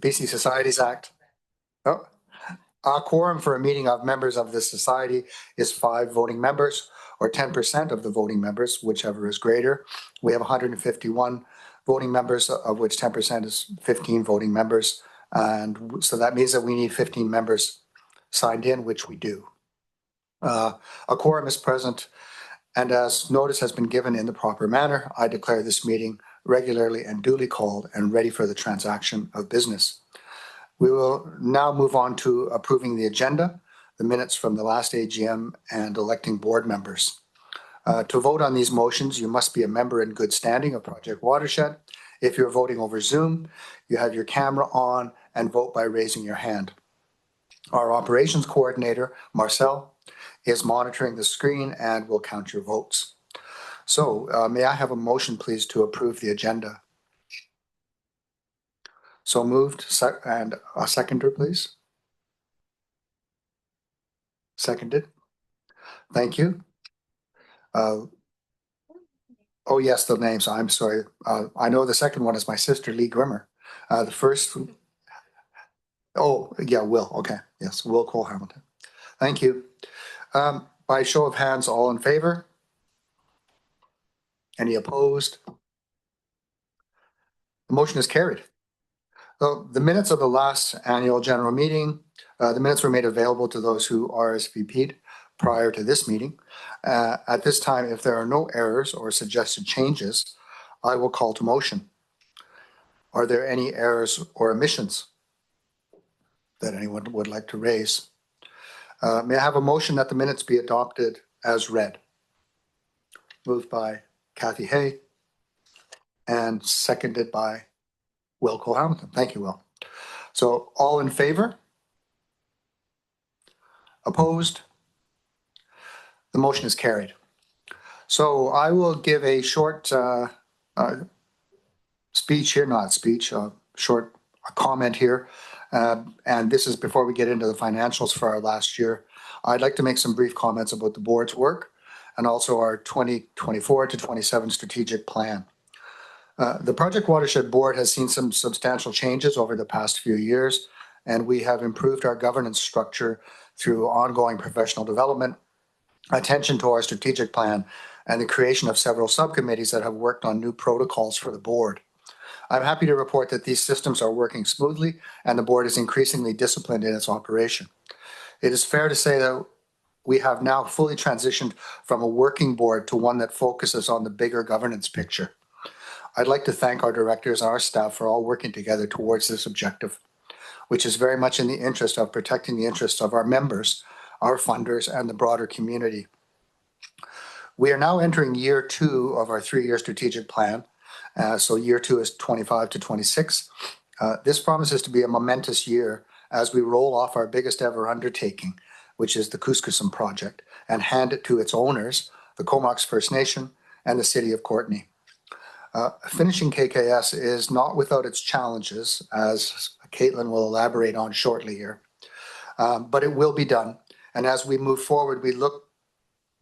BC Societies Act. Oh, our quorum for a meeting of members of the society is 5 voting members, or 10% of the voting members, whichever is greater. We have 151 voting members, of which 10% is 15 voting members. And so that means that we need 15 members signed in, which we do. A quorum is present, and as notice has been given in the proper manner, I declare this meeting regularly and duly called and ready for the transaction of business. We will now move on to approving the agenda, the minutes from the last AGM, and electing board members. To vote on these motions, you must be a member in good standing of Project Watershed. If you're voting over Zoom, you have your camera on and vote by raising your hand. Our operations coordinator, Marcel, is monitoring the screen and will count your votes. So may I have a motion, please, to approve the agenda? So moved, and a seconder, please. Seconded. Thank you. Oh, yes, the names. I'm sorry. I know the second one is my sister, Lee Grimmer. The first, oh, yeah, Will. Okay. Yes, Will Cole Hamilton. Thank you. By show of hands, all in favor? Any opposed? The motion is carried. So the minutes of the last annual general meeting, the minutes were made available to those who RSVP'd prior to this meeting. At this time, if there are no errors or suggested changes, I will call to motion. Are there any errors or omissions that anyone would like to raise? May I have a motion that the minutes be adopted as read? Moved by Kathy Hay and seconded by Will Cole Hamilton. Thank you, Will. So all in favor? Opposed? The motion is carried. So I will give a short speech here, not speech, short comment here. And this is before we get into the financials for our last year. I'd like to make some brief comments about the board's work and also our 2024 to 27 strategic plan. The Project Watershed Board has seen some substantial changes over the past few years, and we have improved our governance structure through ongoing professional development, attention to our strategic plan, and the creation of several subcommittees that have worked on new protocols for the board. I'm happy to report that these systems are working smoothly and the board is increasingly disciplined in its operation. It is fair to say that we have now fully transitioned from a working board to one that focuses on the bigger governance picture. I'd like to thank our directors and our staff for all working together towards this objective, which is very much in the interest of protecting the interests of our members, our funders, and the broader community. We are now entering year 2 of our 3-year strategic plan. So year 2 is 25 to 26. This promises to be a momentous year as we roll off our biggest ever undertaking, which is the Kus-kus-sum project, and hand it to its owners, the Comox First Nation and the City of Courtenay. Finishing KKS is not without its challenges, as Caitlin will elaborate on shortly here, but it will be done. And as we move forward, we look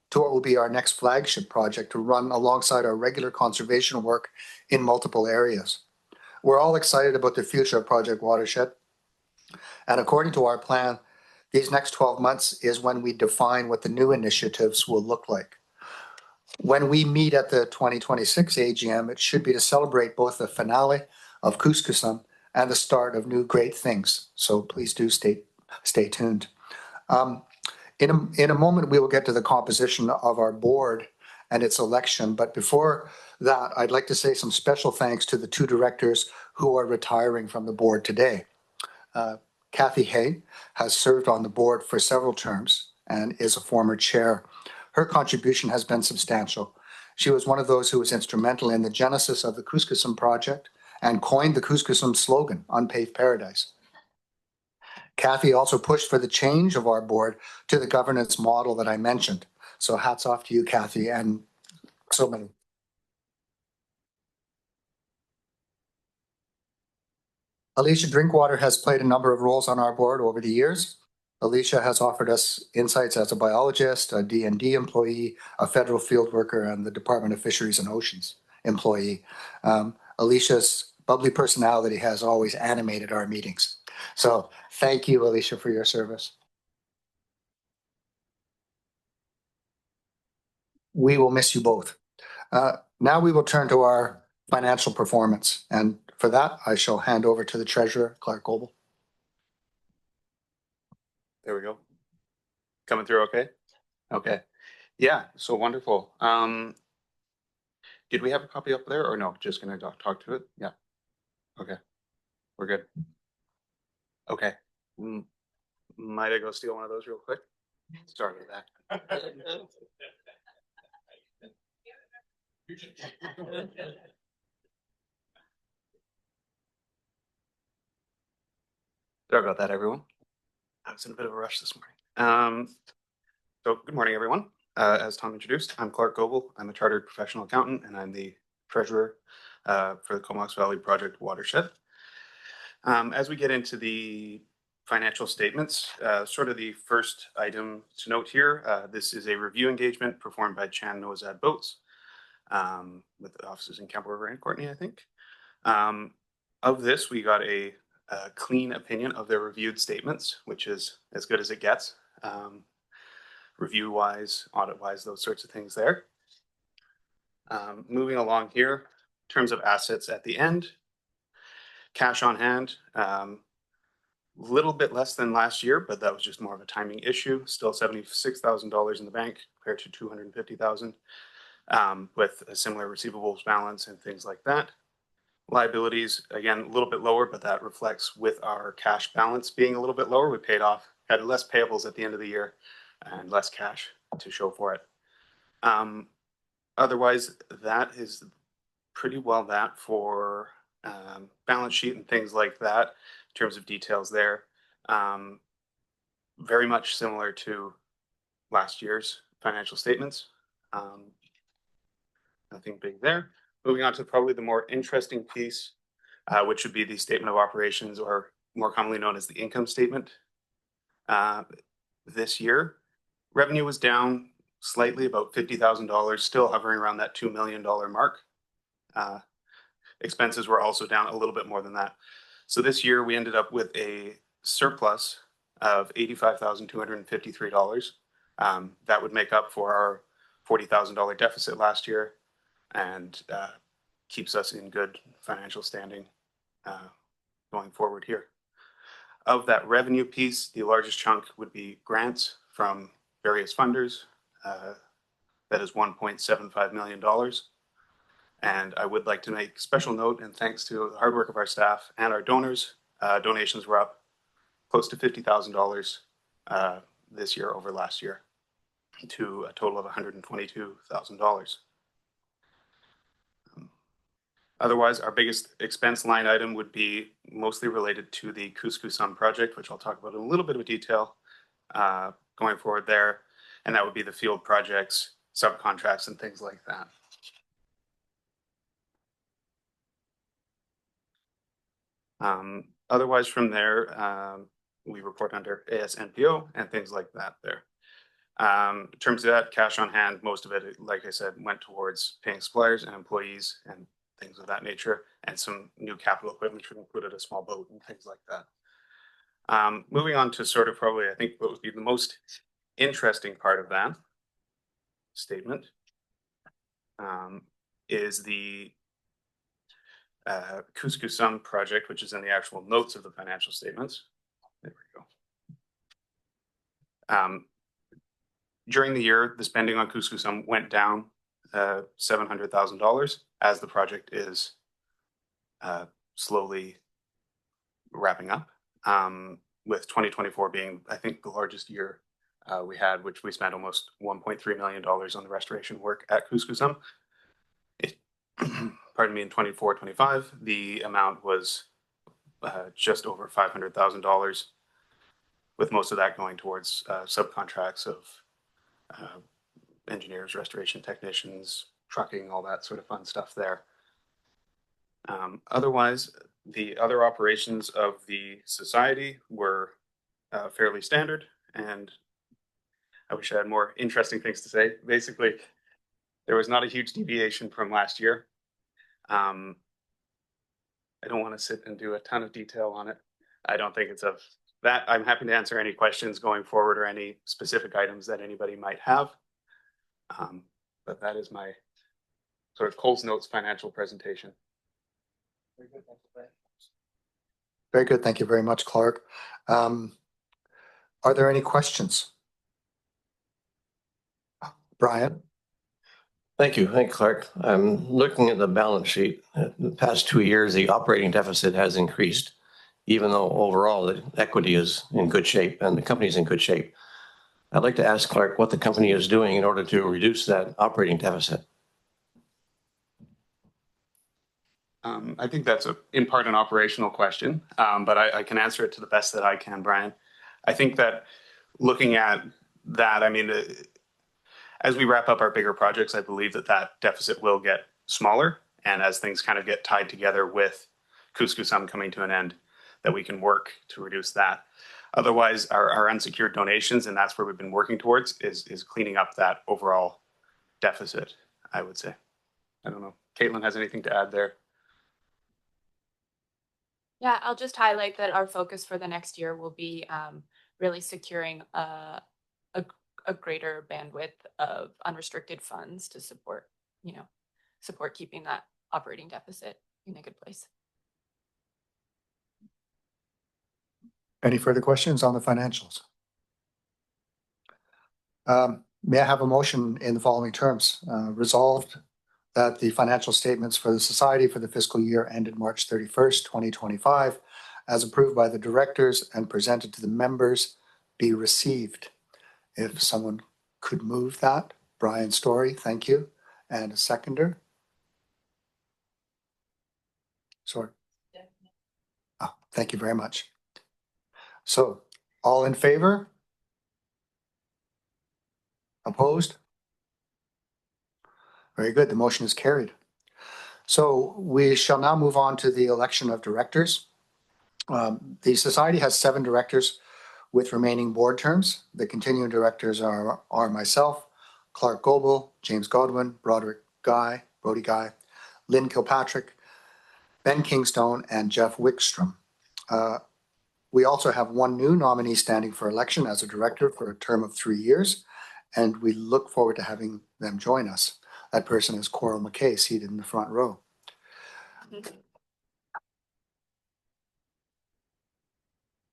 to what will be our next flagship project to run alongside our regular conservation work in multiple areas. We're all excited about the future of Project Watershed. And according to our plan, these next 12 months is when we define what the new initiatives will look like. When we meet at the 2026 AGM, it should be to celebrate both the finale of Kus-kus-sum and the start of new great things. So please do stay tuned. In a moment, we will get to the composition of our board and its election. But before that, I'd like to say some special thanks to the 2 directors who are retiring from the board today. Kathy Hay has served on the board for several terms and is a former chair. Her contribution has been substantial. She was one of those who was instrumental in the genesis of the Kus-kus-sum project and coined the Kus-kus-sum slogan, Unpaved Paradise. Kathy also pushed for the change of our board to the governance model that I mentioned. So hats off to you, Kathy, and so many. Alicia Drinkwater has played a number of roles on our board over the years. Alicia has offered us insights as a biologist, a D&D employee, a federal field worker, and the Department of Fisheries and Oceans employee. Alicia's bubbly personality has always animated our meetings. So thank you, Alicia, for your service. We will miss you both. Now we will turn to our financial performance. And for that, I shall hand over to the treasurer, Clark Goebel. There we go. Coming through okay? Okay. Yeah, so wonderful. Did we have a copy up there or no? Just gonna talk to it? Yeah. Okay. We're good. Okay. Might I go steal one of those real quick? Sorry about that. Sorry about that, everyone. I was in a bit of a rush this morning. So good morning, everyone. As Tom introduced, I'm Clark Goebel. I'm a chartered professional accountant, and I'm the treasurer for the Comox Valley Project Watershed. As we get into the financial statements, sort of the first item to note here, this is a review engagement performed by Chan Nozad Boats with offices in Campbell River and Courtney, I think. Of this, we got a clean opinion of their reviewed statements, which is as good as it gets. Review-wise, audit-wise, those sorts of things there. Moving along here, in terms of assets at the end, cash on hand, little bit less than last year, but that was just more of a timing issue. Still $76,000 in the bank compared to $250,000, with a similar receivables balance and things like that. Liabilities, again, a little bit lower, but that reflects with our cash balance being a little bit lower. We paid off, had less payables at the end of the year and less cash to show for it. Otherwise, that is pretty well that for balance sheet and things like that in terms of details there. Very much similar to last year's financial statements. Nothing big there. Moving on to probably the more interesting piece, which would be the statement of operations, or more commonly known as the income statement. This year, revenue was down slightly, about $50,000, still hovering around that $2 million mark. Expenses were also down a little bit more than that. So this year we ended up with a surplus of $85,253. That would make up for our $40,000 deficit last year, and keeps us in good financial standing going forward here. Of that revenue piece, the largest chunk would be grants from various funders. That is $1.75 million. And I would like to make special note and thanks to the hard work of our staff and our donors. Donations were up close to $50,000 this year over last year, to a total of $122,000. Otherwise, our biggest expense line item would be mostly related to the Kus-kus-sum project, which I'll talk about in a little bit of detail going forward there. And that would be the field projects, subcontracts, and things like that. Otherwise, from there, we report under ASNPO and things like that there. In terms of that, cash on hand, most of it, like I said, went towards paying suppliers and employees and things of that nature, and some new capital equipment, which included a small boat and things like that. Moving on to sort of probably, I think, what would be the most interesting part of that statement is the Kus-kus-sum project, which is in the actual notes of the financial statements. There we go. During the year, the spending on Kus-kus-sum went down $700,000 as the project is slowly wrapping up, with 2024 being, I think, the largest year we had, which we spent almost $1.3 million on the restoration work at Kus-kus-sum. Pardon me, in 24-25, the amount was just over $500,000, with most of that going towards subcontracts of engineers, restoration technicians, trucking, all that sort of fun stuff there. Otherwise, the other operations of the society were fairly standard, and I wish I had more interesting things to say. Basically, there was not a huge deviation from last year. I don't want to sit and do a ton of detail on it. I don't think it's of that. I'm happy to answer any questions going forward or any specific items that anybody might have. But that is my sort of Coles Notes financial presentation. Very good. Thank you very much, Clark. Are there any questions? Brian? Thank you. Thank you, Clark. I'm looking at the balance sheet. The past 2 years, the operating deficit has increased, even though overall the equity is in good shape and the company is in good shape. I'd like to ask Clark what the company is doing in order to reduce that operating deficit. I think that's in part an operational question, but I can answer it to the best that I can, Brian. I think that looking at that, I mean, as we wrap up our bigger projects, I believe that that deficit will get smaller. And as things kind of get tied together with Kus-kus-sum coming to an end, that we can work to reduce that. Otherwise, our unsecured donations, and that's where we've been working towards, is cleaning up that overall deficit, I would say. I don't know. Caitlin has anything to add there? Yeah, I'll just highlight that our focus for the next year will be really securing a greater bandwidth of unrestricted funds to support keeping that operating deficit in a good place. Any further questions on the financials? May I have a motion in the following terms? Resolved that the financial statements for the Society for the fiscal year ended March 31st, 2025, as approved by the directors and presented to the members, be received. If someone could move that. Brian Story, thank you. And a seconder. Sorry. Oh, thank you very much. So, all in favor? Opposed? Very good. The motion is carried. So we shall now move on to the election of directors. The Society has 7 directors with remaining board terms. The continuing directors are myself, Clark Goebel, James Godwin, Brody Guy, Lynn Kilpatrick, Ben Kingstone, and Jeff Wickstrom. We also have 1 new nominee standing for election as a director for a term of 3 years, and we look forward to having them join us. That person is Coral McKay, seated in the front row.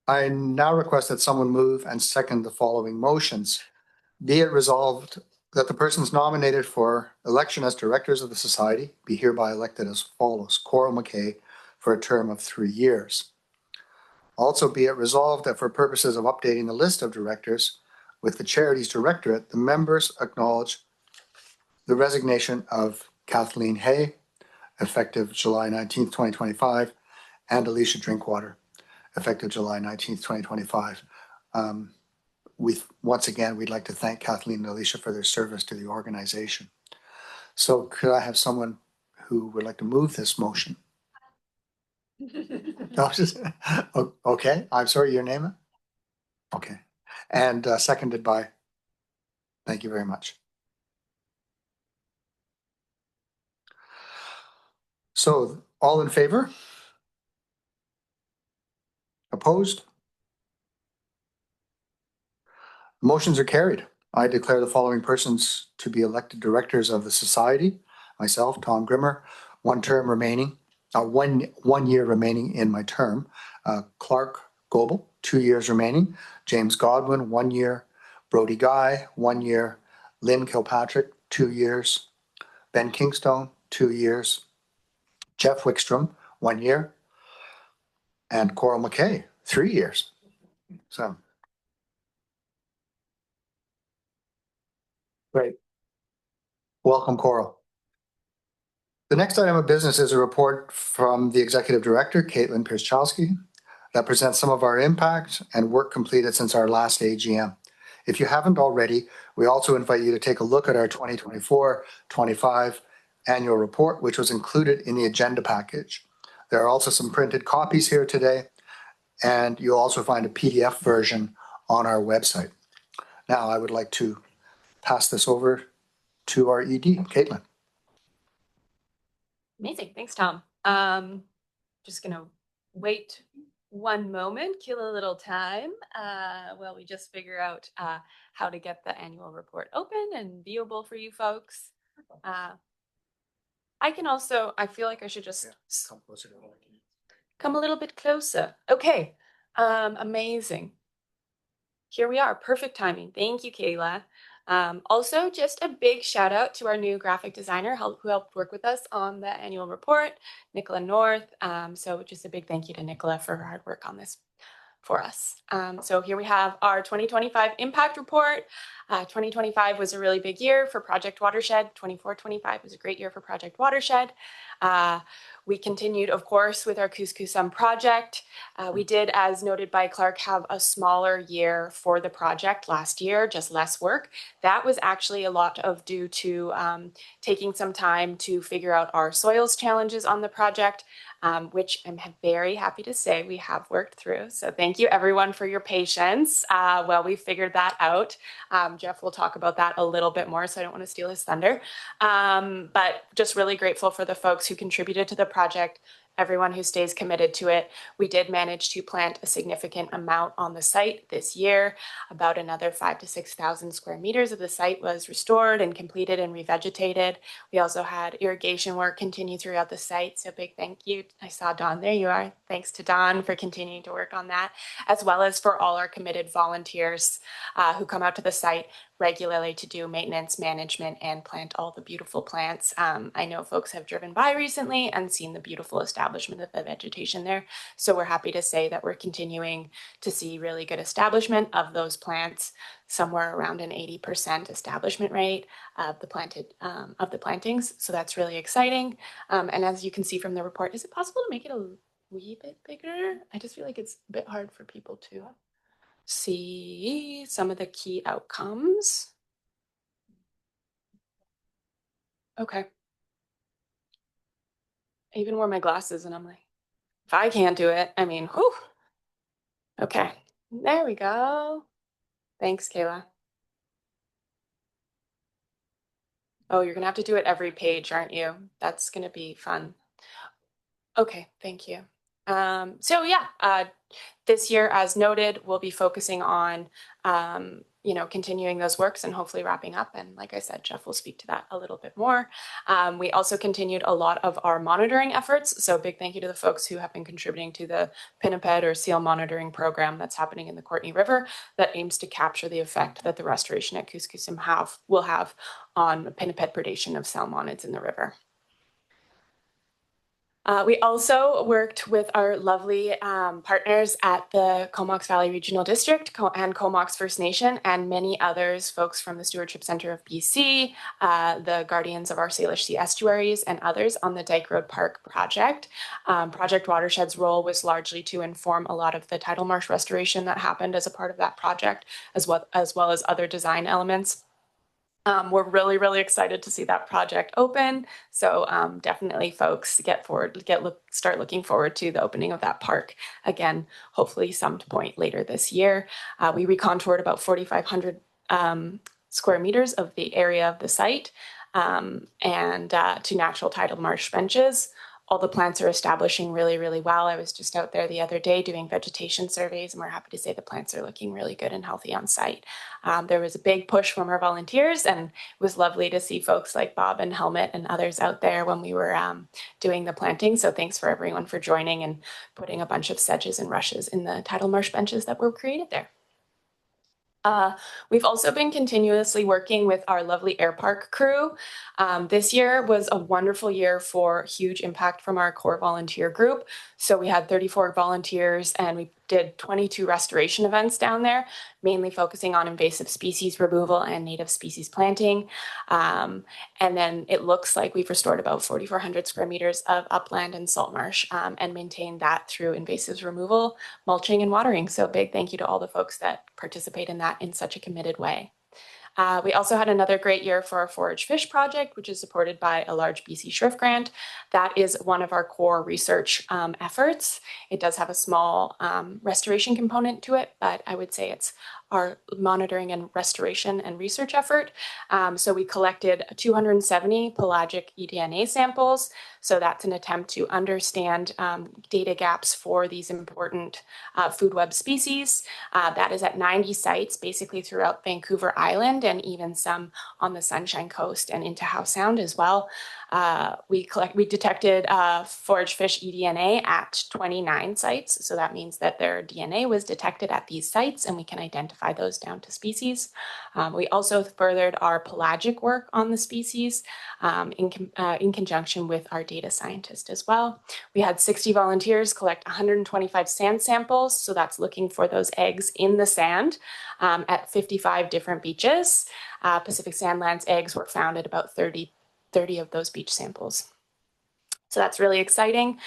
I now request that someone move and second the following motions. Be it resolved that the persons nominated for election as directors of the Society be hereby elected as follows. Coral McKay for a term of 3 years. Also be it resolved that for purposes of updating the list of directors with the Charities Directorate, the members acknowledge the resignation of Kathleen Hay, effective July 19th, 2025, and Alicia Drinkwater, effective July 19th, 2025. Once again, we'd like to thank Kathleen and Alicia for their service to the organization. So could I have someone who would like to move this motion? Okay, I'm sorry, your name? Okay. And seconded by? Thank you very much. So, all in favor? Opposed? Motions are carried. I declare the following persons to be elected directors of the Society. Myself, Tom Grimmer, 1 term remaining, 1 year remaining in my term. Clark Goebel, 2 years remaining. James Godwin, 1 year. Brody Guy, 1 year. Lynn Kilpatrick, 2 years. Ben Kingstone, 2 years. Jeff Wickstrom, 1 year. And Coral McKay, 3 years. So, great. Welcome, Coral. The next item of business is a report from the Executive Director, Caitlin Pierschowski, that presents some of our impact and work completed since our last AGM. If you haven't already, we also invite you to take a look at our 2024-25 annual report, which was included in the agenda package. There are also some printed copies here today, and you'll also find a PDF version on our website. Now, I would like to pass this over to our ED, Caitlin. Amazing. Thanks, Tom. just gonna wait one moment, kill a little time while we just figure out how to get the annual report open and viewable for you folks. I can also, I feel like I should just Come closer to the mic. come a little bit closer. Okay, amazing. Here we are, perfect timing. Thank you, Kayla. Also, just a big shout out to our new graphic designer who helped work with us on the annual report, Nicola North. So just a big thank you to Nicola for her hard work on this for us. So here we have our 2025 impact report. 2025 was a really big year for Project Watershed. 24-25 was a great year for Project Watershed. We continued, of course, with our Kus-kus-sum project. We did, as noted by Clark, have a smaller year for the project last year, just less work. That was actually a lot of due to taking some time to figure out our soils challenges on the project, which I'm very happy to say we have worked through. So thank you everyone for your patience while we figured that out. Jeff will talk about that a little bit more, so I don't want to steal his thunder. But just really grateful for the folks who contributed to the project, everyone who stays committed to it. We did manage to plant a significant amount on the site this year. About another 5,000 to 6,000 square meters of the site was restored and completed and revegetated. We also had irrigation work continue throughout the site. So big thank you. I saw Dawn, there you are. Thanks to Dawn for continuing to work on that, as well as for all our committed volunteers who come out to the site regularly to do maintenance, management, and plant all the beautiful plants. I know folks have driven by recently and seen the beautiful establishment of the vegetation there. So we're happy to say that we're continuing to see really good establishment of those plants, somewhere around an 80% establishment rate of the plantings. So that's really exciting. And as you can see from the report, is it possible to make it a wee bit bigger? I just feel like it's a bit hard for people to see some of the key outcomes. Okay. I even wore my glasses and I'm like, if I can't do it, I mean, whew. Okay, there we go. Thanks, Kayla. Oh, you're gonna have to do it every page, aren't you? That's gonna be fun. Okay, thank you. So yeah, this year, as noted, we'll be focusing on, continuing those works and hopefully wrapping up. And like I said, Jeff will speak to that a little bit more. We also continued a lot of our monitoring efforts. So big thank you to the folks who have been contributing to the pinniped or seal monitoring program that's happening in the Courtenay River that aims to capture the effect that the restoration at Kus-kus-sum will have on pinniped predation of salmonids in the river. We also worked with our lovely partners at the Comox Valley Regional District and Comox First Nation and many others, folks from the Stewardship Centre of BC, the Guardians of our Salish Sea Estuaries, and others on the Dyke Road Park project. Project Watershed's role was largely to inform a lot of the tidal marsh restoration that happened as a part of that project, as well as other design elements. We're really, really excited to see that project open. So definitely folks start looking forward to the opening of that park again, hopefully some point later this year. We recontoured about 4,500 square meters of the area of the site and to natural tidal marsh benches. All the plants are establishing really, really well. I was just out there the other day doing vegetation surveys, and we're happy to say the plants are looking really good and healthy on site. There was a big push from our volunteers, and it was lovely to see folks like Bob and Helmet and others out there when we were doing the planting. So thanks for everyone for joining and putting a bunch of sedges and rushes in the tidal marsh benches that were created there. We've also been continuously working with our lovely air park crew. This year was a wonderful year for huge impact from our core volunteer group. So we had 34 volunteers and we did 22 restoration events down there, mainly focusing on invasive species removal and native species planting. And then it looks like we've restored about 4,400 square meters of upland and salt marsh and maintained that through invasives removal, mulching, and watering. So big thank you to all the folks that participate in that in such a committed way. We also had another great year for our forage fish project, which is supported by a large BC Shrift grant. That is one of our core research efforts. It does have a small restoration component to it, but I would say it's our monitoring and restoration and research effort. So we collected 270 pelagic eDNA samples. So that's an attempt to understand data gaps for these important food web species. That is at 90 sites, basically throughout Vancouver Island and even some on the Sunshine Coast and into Howe Sound as well. We detected forage fish eDNA at 29 sites. So that means that their DNA was detected at these sites and we can identify those down to species. We also furthered our pelagic work on the species in conjunction with our data scientist as well. We had 60 volunteers collect 125 sand samples. So that's looking for those eggs in the sand at 55 different beaches. Pacific Sandlands eggs were found at about 30 of those beach samples. So that's really exciting.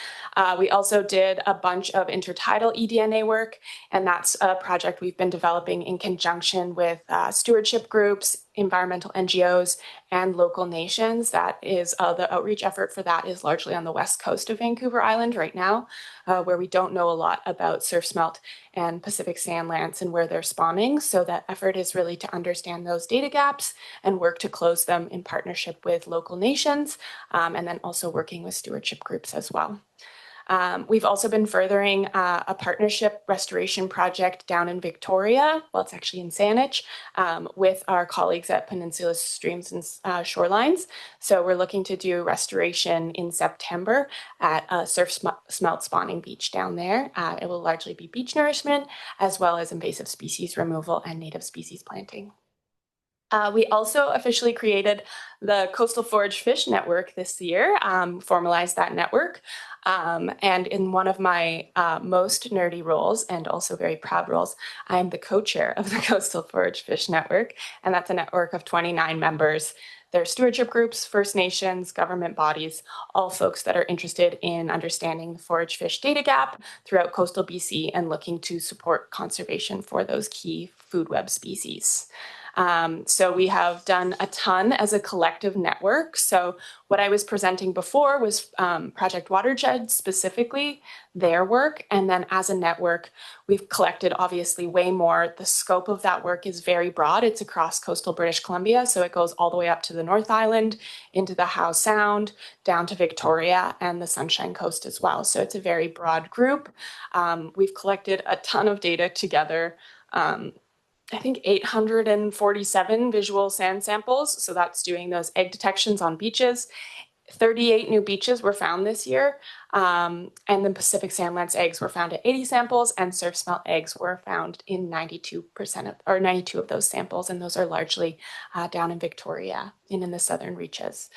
We also did a bunch of intertidal eDNA work, and that's a project we've been developing in conjunction with stewardship groups, environmental NGOs, and local nations. That is the outreach effort for that is largely on the west coast of Vancouver Island right now, where we don't know a lot about surf smelt and Pacific Sandlands and where they're spawning. So that effort is really to understand those data gaps and work to close them in partnership with local nations, and then also working with stewardship groups as well. We've also been furthering a partnership restoration project down in Victoria, well, it's actually in Saanich, with our colleagues at Peninsula Streams and Shorelines. So we're looking to do restoration in September at a surf smelt spawning beach down there. It will largely be beach nourishment, as well as invasive species removal and native species planting. We also officially created the Coastal Forage Fish Network this year, formalized that network. And in one of my most nerdy roles and also very proud roles, I'm the co-chair of the Coastal Forage Fish Network. And that's a network of 29 members. They're stewardship groups, First Nations, government bodies, all folks that are interested in understanding the forage fish data gap throughout coastal BC and looking to support conservation for those key food web species. So we have done a ton as a collective network. So what I was presenting before was Project Watershed, specifically their work. And then as a network, we've collected obviously way more. The scope of that work is very broad. It's across coastal British Columbia. So it goes all the way up to the North Island, into the Howe Sound, down to Victoria and the Sunshine Coast as well. So it's a very broad group. We've collected a ton of data together. I think 847 visual sand samples. So that's doing those egg detections on beaches. 38 new beaches were found this year. And the Pacific Sandlands eggs were found at 80 samples, and surf smelt eggs were found in 92 of those samples. And those are largely down in Victoria and in the southern reaches.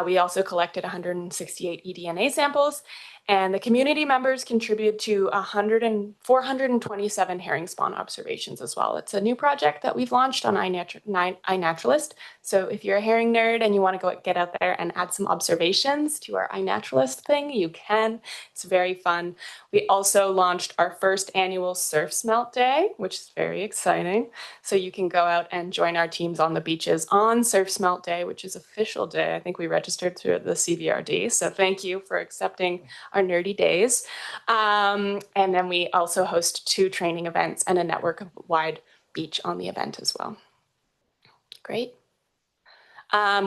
We also collected 168 eDNA samples, and the community members contributed to 427 herring spawn observations as well. It's a new project that we've launched on iNaturalist. So if you're a herring nerd and you want to go get out there and add some observations to our iNaturalist thing, you can. It's very fun. We also launched our first annual Surf Smelt Day, which is very exciting. So you can go out and join our teams on the beaches on Surf Smelt Day, which is official day. I think we registered through the CVRD. So thank you for accepting our nerdy days. And then we also host 2 training events and a network of wide beach on the event as well. Great.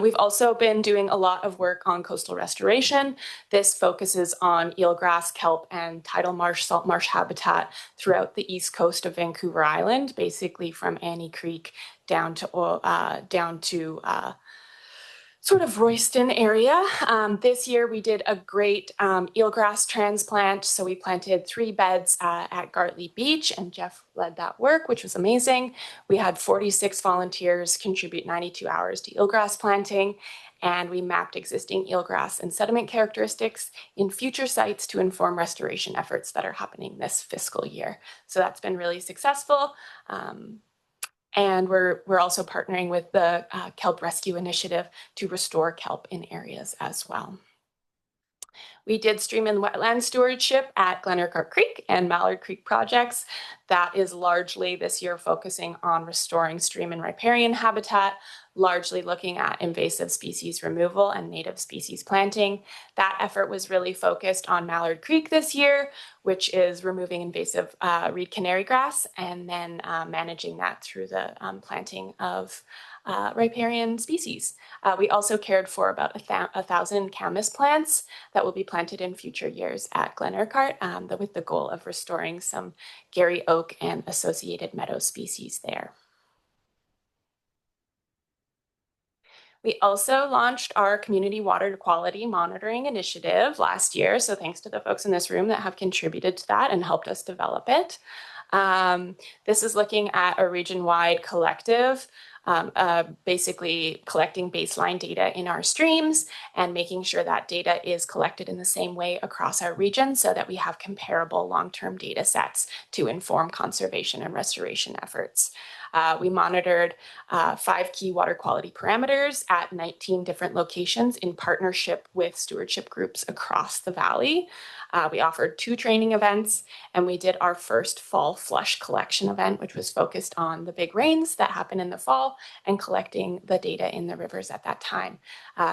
We've also been doing a lot of work on coastal restoration. This focuses on eelgrass, kelp, and tidal marsh, salt marsh habitat throughout the east coast of Vancouver Island, basically from Annie Creek down to sort of Royston area. This year we did a great eelgrass transplant. So we planted 3 beds at Gartley Beach, and Jeff led that work, which was amazing. We had 46 volunteers contribute 92 hours to eelgrass planting, and we mapped existing eelgrass and sediment characteristics in future sites to inform restoration efforts that are happening this fiscal year. So that's been really successful. And we're also partnering with the Kelp Rescue Initiative to restore kelp in areas as well. We did stream and wetland stewardship at Glen Urquhart Creek and Mallard Creek projects. That is largely this year focusing on restoring stream and riparian habitat, largely looking at invasive species removal and native species planting. That effort was really focused on Mallard Creek this year, which is removing invasive reed canary grass and then managing that through the planting of riparian species. We also cared for about 1,000 camas plants that will be planted in future years at Glen Urquhart with the goal of restoring some Gary oak and associated meadow species there. We also launched our community water quality monitoring initiative last year. So thanks to the folks in this room that have contributed to that and helped us develop it. This is looking at a region-wide collective, basically collecting baseline data in our streams and making sure that data is collected in the same way across our region so that we have comparable long-term data sets to inform conservation and restoration efforts. We monitored 5 key water quality parameters at 19 different locations in partnership with stewardship groups across the valley. We offered 2 training events, and we did our first fall flush collection event, which was focused on the big rains that happen in the fall and collecting the data in the rivers at that time.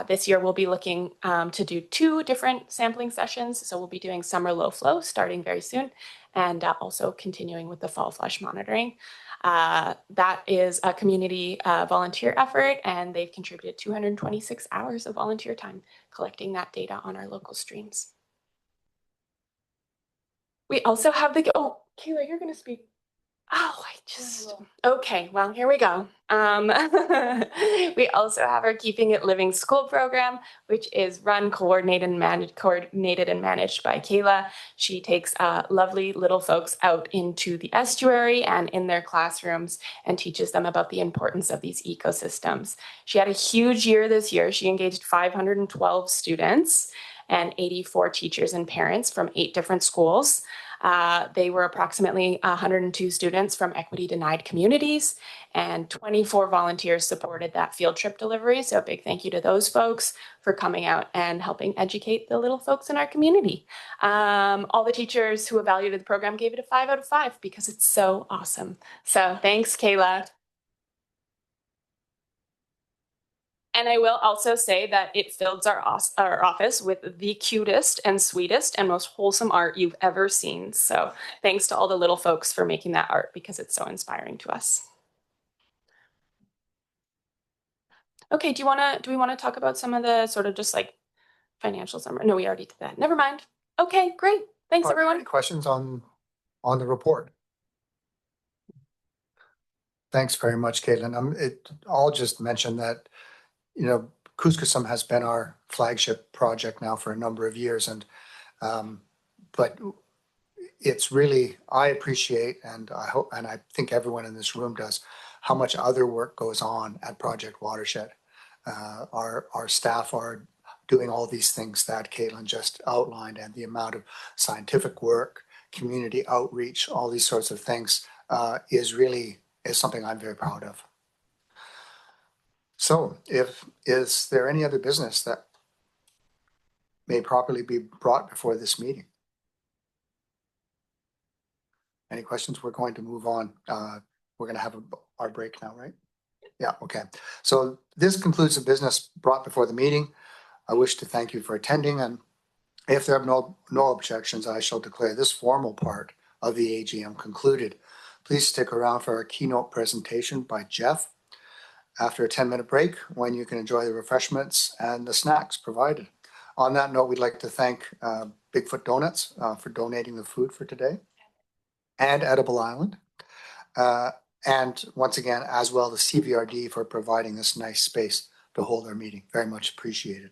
This year, we'll be looking to do 2 different sampling sessions. So we'll be doing summer low flow starting very soon, and also continuing with the fall flush monitoring. That is a community volunteer effort, and they've contributed 226 hours of volunteer time collecting that data on our local streams. We also have the, oh, Kayla, you're going to speak. Oh, okay, well, here we go. We also have our Keeping It Living School program, which is run, coordinated and managed by Kayla. She takes lovely little folks out into the estuary and in their classrooms and teaches them about the importance of these ecosystems. She had a huge year this year. She engaged 512 students and 84 teachers and parents from 8 different schools. They were approximately 102 students from equity denied communities, and 24 volunteers supported that field trip delivery. So a big thank you to those folks for coming out and helping educate the little folks in our community. All the teachers who evaluated the program gave it a 5 out of 5 because it's so awesome. So thanks, Kayla. And I will also say that it fills our office with the cutest and sweetest and most wholesome art you've ever seen. So thanks to all the little folks for making that art because it's so inspiring to us. Okay, do we want to talk about some of the sort of just like financial summary? No, we already did that. Never mind. Okay, great. Thanks, everyone. Any questions on the report? Thanks very much, Caitlin. I'll just mention that, you know, Kus-kus-sum has been our flagship project now for a number of years, and but it's really, I appreciate, and I hope, and I think everyone in this room does, how much other work goes on at Project Watershed. Our staff are doing all these things that Caitlin just outlined, and the amount of scientific work, community outreach, all these sorts of things is something I'm very proud of. So is there any other business that may properly be brought before this meeting? Any questions? We're going to move on. We're going to have our break now, right? Yeah, okay. So this concludes the business brought before the meeting. I wish to thank you for attending, and if there are no objections, I shall declare this formal part of the AGM concluded. Please stick around for our keynote presentation by Jeff after a 10-minute break, when you can enjoy the refreshments and the snacks provided. On that note, we'd like to thank Bigfoot Donuts for donating the food for today, and Edible Island. And once again, as well, the CVRD for providing this nice space to hold our meeting. Very much appreciated.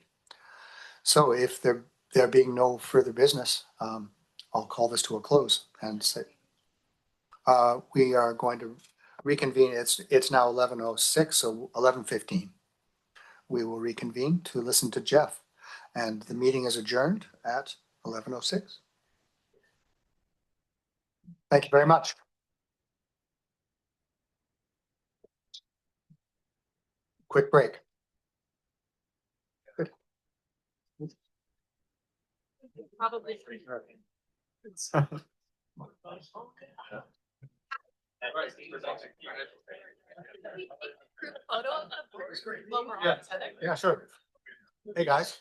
So if there being no further business, I'll call this to a close and say we are going to reconvene. It's now 11:06, so 11:15. We will reconvene to listen to Jeff, and the meeting is adjourned at 11:06. Thank you very much. Quick break. Good. Probably. Photo of the board while we're on together. Yeah, sure. Hey, guys.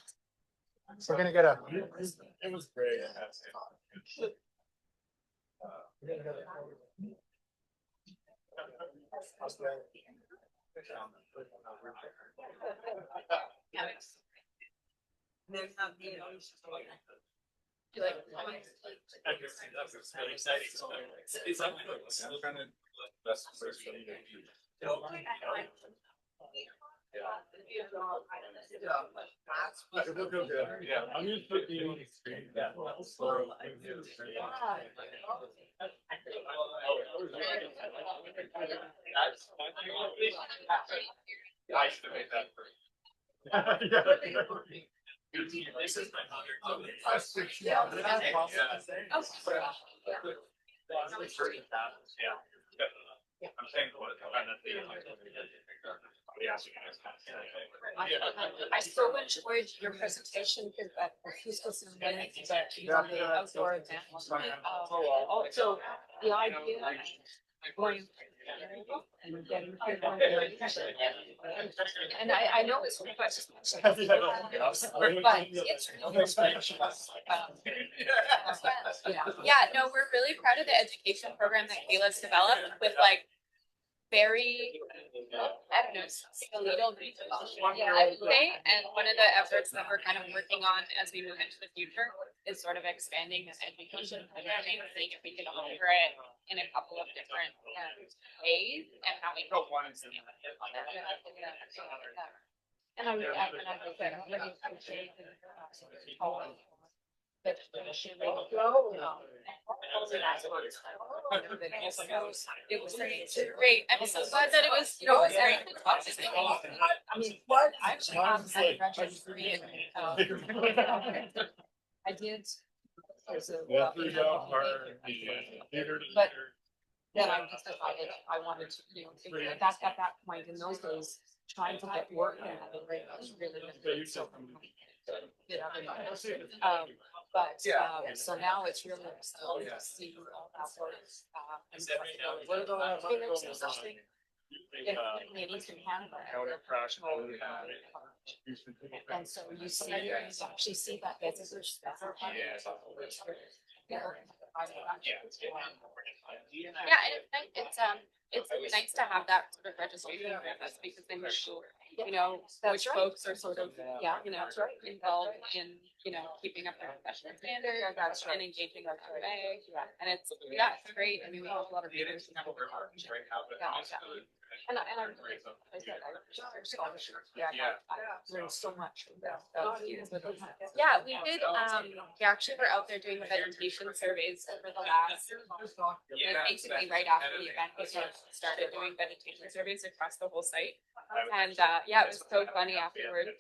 We're gonna get a. It was great. You like? Yeah, I'm just putting. I should have made that first. This is my mother. Yeah. I'm saying what. I so enjoyed your presentation because that Kus-kus-sum is the outdoor event. Also, the idea of going and getting people and I know it's but it's really Yeah, no, we're really proud of the education program that Kayla's developed with like very, I don't know, skeletal I would say. And one of the efforts that we're kind of working on as we move into the future is sort of expanding this education programming, seeing if we can offer it in a couple of different ways and how we can on that. and I really appreciate it was Great. I'm so glad that it was, you know, it was very I mean, what I actually have a graduate degree in I did. But then I just decided I wanted to, you know, that's at that point in those days, trying to get work and was really difficult. So, but so now it's really exciting to see all that work. There's no such thing in Eastern Canada. And so you actually see that visitors. Yeah, it's nice to have that sort of registration process because then you're sure, you know, which folks are sort of, you know, involved in, you know, keeping up their professional standards and engaging with survey. And it's great. I mean, we have a lot of readers. And I'm really, I said, I learned so much from that. Yeah, we did, we actually were out there doing the vegetation surveys over the last, like basically right after the event, we sort of started doing vegetation surveys across the whole site. And yeah, it was so funny afterwards.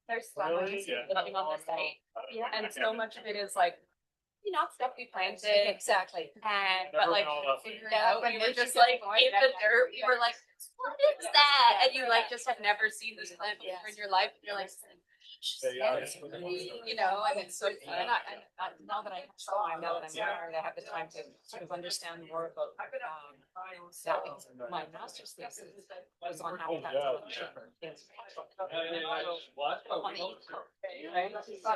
There's so much living on the site. And so much of it is like, you know, stuff we planted. Exactly. And but like figuring out, we were just like in the dirt. We were like, what is that? And you like just have never seen this plant before in your life. And you're like, you know, and it's so fun. And now that I have time, now that I'm married, I have the time to sort of understand more about that. My master's thesis was on habitat selection on the East Coast, right? So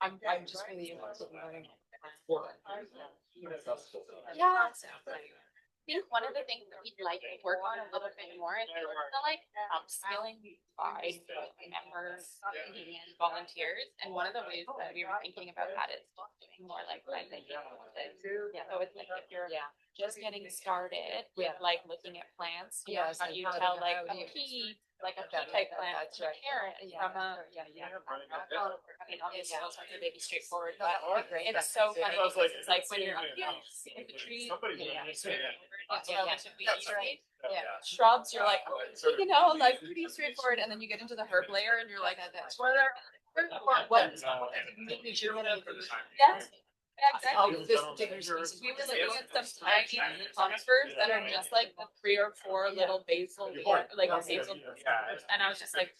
I'm just really interested in learning. Yeah. I think one of the things that we'd like to work on a little bit more is the like upskilling by members and volunteers. And one of the ways that we were thinking about that is doing more like planting. So it's like if you're just getting started with like looking at plants, you know, how do you tell like a pea, like a pea type plant to a carrot from a, I mean, obviously those are maybe straightforward, but it's so funny because it's like when you're up in the tree, shrubs, you're like, you know, like pretty straightforward, and then you get into the herb layer and you're like, that's where they're what this particular species. We were looking at some tiny conifers that are just like the 3 or 4 little basil, like basil, and I was just like,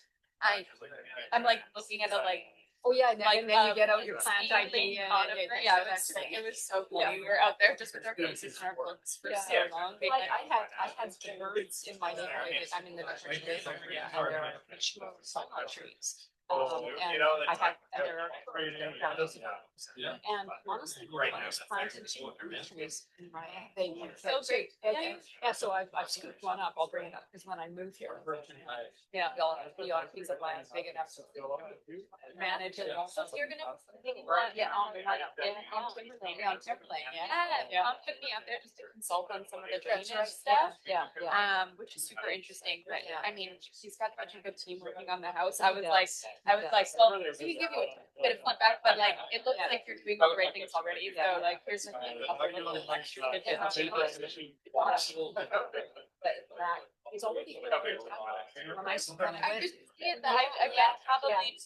I'm like looking at it like Oh, yeah, and Like, then you get out your plant stealing ID and. photographer. Yeah, it was so cool. We were out there just with our faces and our books for so long. Like I had birds in my neighborhood. I'm in the different area, and there are mature solid trees. And I had, and there are. And honestly, when I was planting two trees, they were So great. Yeah, so I've scooped one up. I'll bring it up because when I move here, yeah, they'll be on a piece of land big enough to manage it. So you're gonna Yeah, on Timberlane, yeah, on Timberlane, yeah, Mom took me out there just to consult on some of the drainage yeah, stuff. yeah. Which is super interesting. But Yeah. I mean, she's got such a good team working on the house. I was like, well, we can give you a bit of feedback, but like, it looks like you're doing great things already. So like, here's a couple little extra tidbits. But that is already. When I I just did that. I bet probably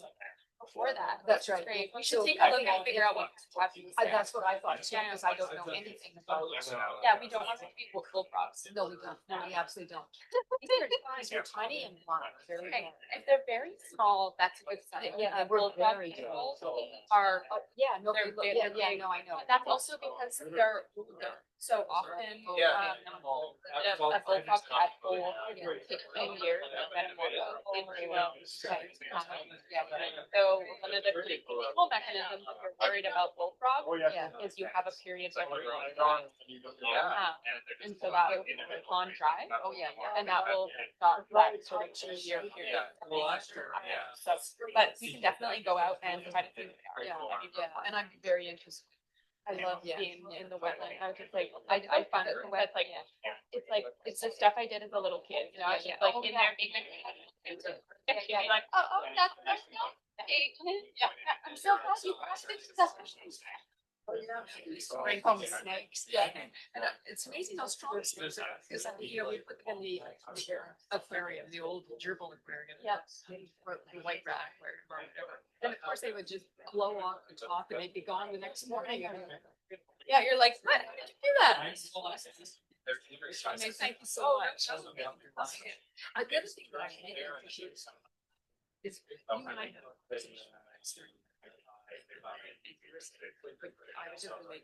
before that. That's right. Great. We should So take a look I and figure out what's happening. That's what I thought too, because I don't know anything about it. Yeah, we don't want to be full props. No, we don't. No, we absolutely don't. They're tiny and long. Very Okay, long. if they're very small, that's a good sign. Yeah, The we're bullfrog very beetles are, Oh, yeah, no, They're- they they're look, yeah, big. no, I know. that's also because they're older. So often, Yeah. a bullfrog tadpole, takes many years to metamorphose into a. So one of the critical mechanisms if you're worried about bullfrogs Yeah. is you have a period where they're Yeah. and so that will on dry. Oh, yeah, yeah. And that will stop that sort of 2 year period. So, but we can definitely go out and try to figure it out. Yeah, and I'm very interested. I love Yeah. being in the wetland. I was just like, I find it, that's like, it's the stuff I did as a little kid, you know, I was just like in there making. Yeah. Like, oh, that's not. Yeah, I'm so glad you brought this. Bring home snakes. Yeah. And it's amazing how strong snakes are, because we put them in the aquarium, the old gerbil aquarium. Yeah. Or the white rat, or whatever. And of course they would just blow off the top and they'd be gone the next morning. Yeah, you're like, what? How did you do that? Thank you so much. The other thing that I really appreciate is you and I have.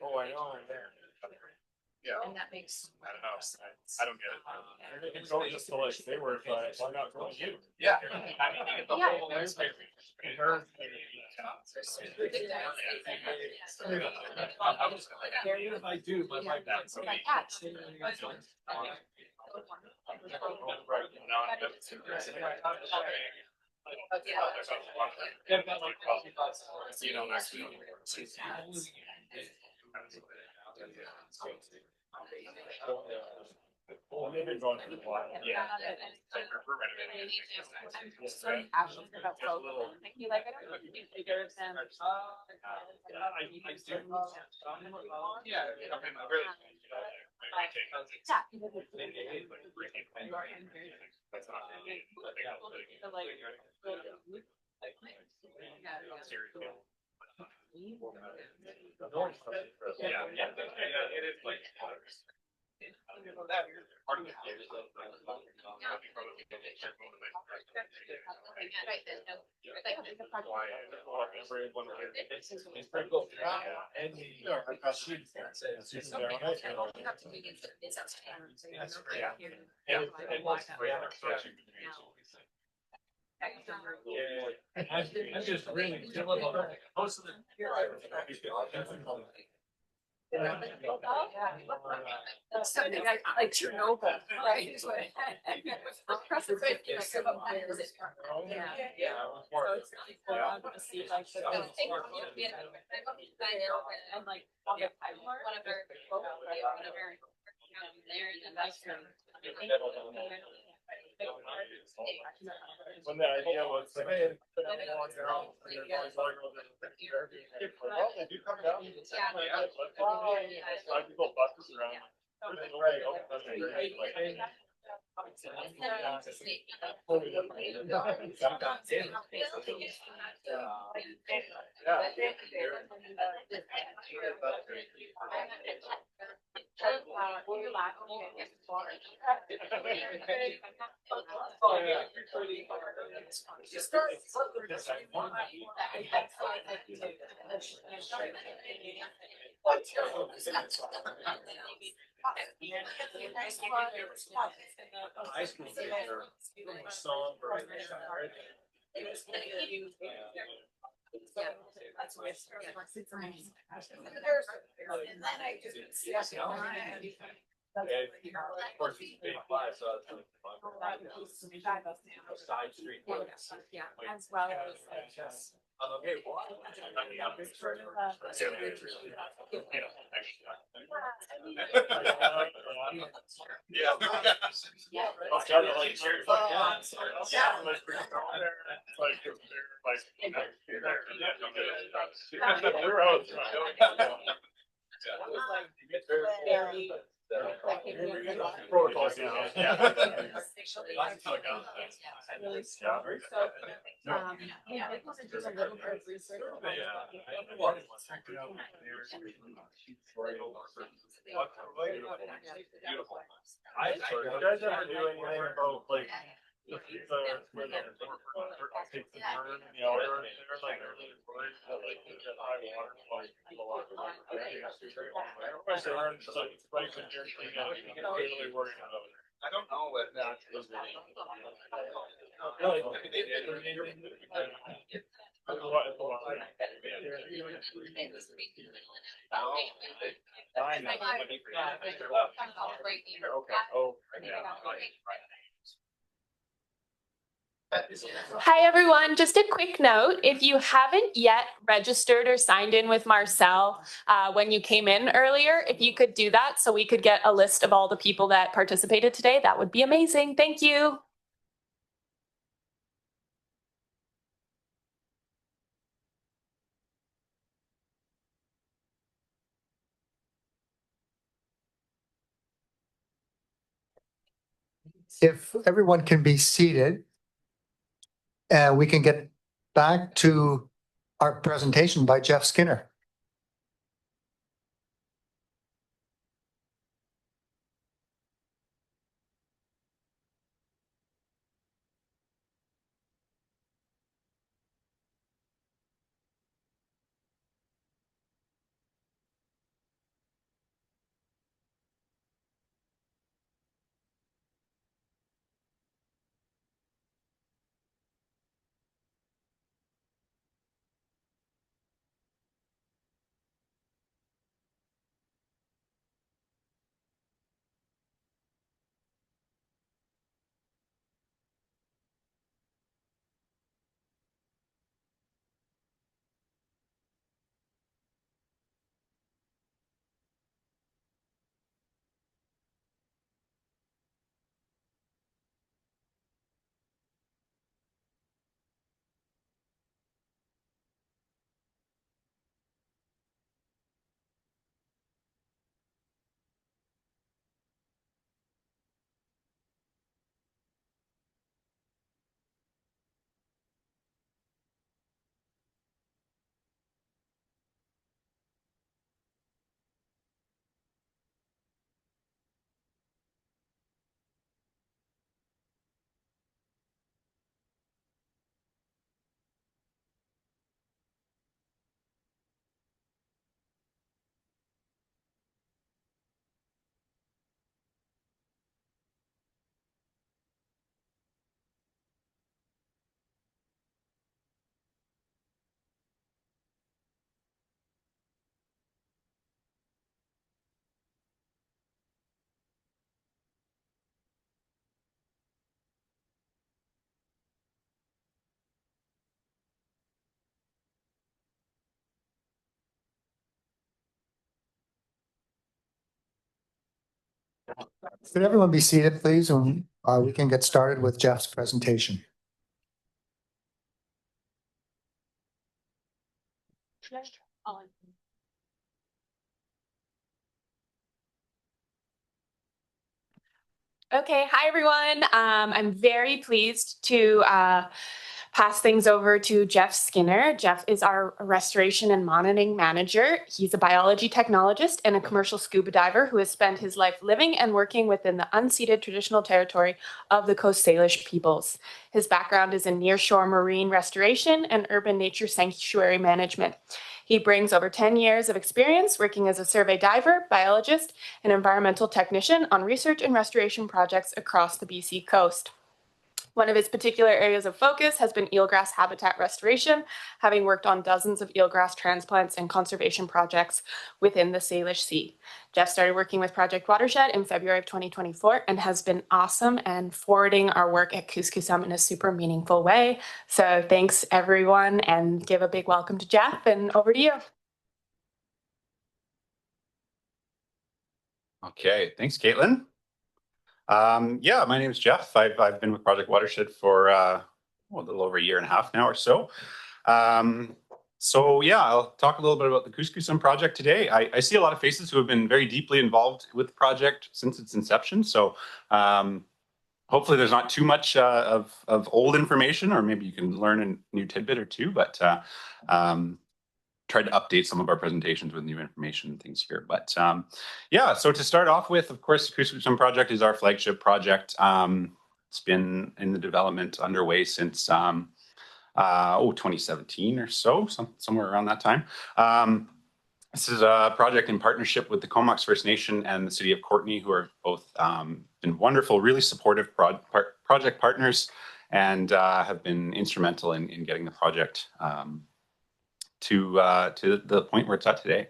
Oh, I know. Yeah. And that makes. I don't know. I don't get it. It's always just to like, they were, why not go with you? Yeah. I mean, you get the whole landscape. I do, but like that's so neat. You don't actually. Well, they've been going through a lot. Yeah. We're renovating. I'm so passionate about both of them. I feel like I don't need to figure them. It is like. I'm just really feeling most of the. That's something I like Chernobyl, right? Is what. Yeah. So it's really cool to see like the. And like. One of When the idea was like, hey. Well, they do come down. Like people buses around. Yeah, as well as You guys ever do anything about like where the take the turn in the outer there, like they're really worried that like they get high water like everybody's around just like spikes and everything and they're really worried about it. I don't know what that is. Hi, everyone. Just a quick note. If you haven't yet registered or signed in with Marcel when you came in earlier, if you could do that so we could get a list of all the people that participated today, that would be amazing. Thank you. If everyone can be seated, we can get back to our presentation by Jeff Skinner. Could everyone be seated, please, and we can get started with Jeff's presentation. Okay, hi everyone. I'm very pleased to pass things over to Jeff Skinner. Jeff is our restoration and monitoring manager. He's a biology technologist and a commercial scuba diver who has spent his life living and working within the unceded traditional territory of the Coast Salish peoples. His background is in nearshore marine restoration and urban nature sanctuary management. He brings over 10 years of experience working as a survey diver, biologist, and environmental technician on research and restoration projects across the BC coast. One of his particular areas of focus has been eelgrass habitat restoration, having worked on dozens of eelgrass transplants and conservation projects within the Salish Sea. Jeff started working with Project Watershed in February of 2024 and has been awesome and forwarding our work at Kus-kus-sum in a super meaningful way. So thanks everyone, and give a big welcome to Jeff, and over to you. Okay, thanks, Caitlin. Yeah, my name is Jeff. I've been with Project Watershed for a little over a year and a half now or so. So yeah, I'll talk a little bit about the Kus-kus-sum project today. I see a lot of faces who have been very deeply involved with the project since its inception. So hopefully there's not too much of old information, or maybe you can learn a new tidbit or two, but tried to update some of our presentations with new information and things here. But yeah, so to start off with, of course, the Kus-kus-sum project is our flagship project. It's been in the development underway since 2017 or so, somewhere around that time. This is a project in partnership with the Comox First Nation and the City of Courtenay, who are both been wonderful, really supportive project partners, and have been instrumental in getting the project to the point where it's at today.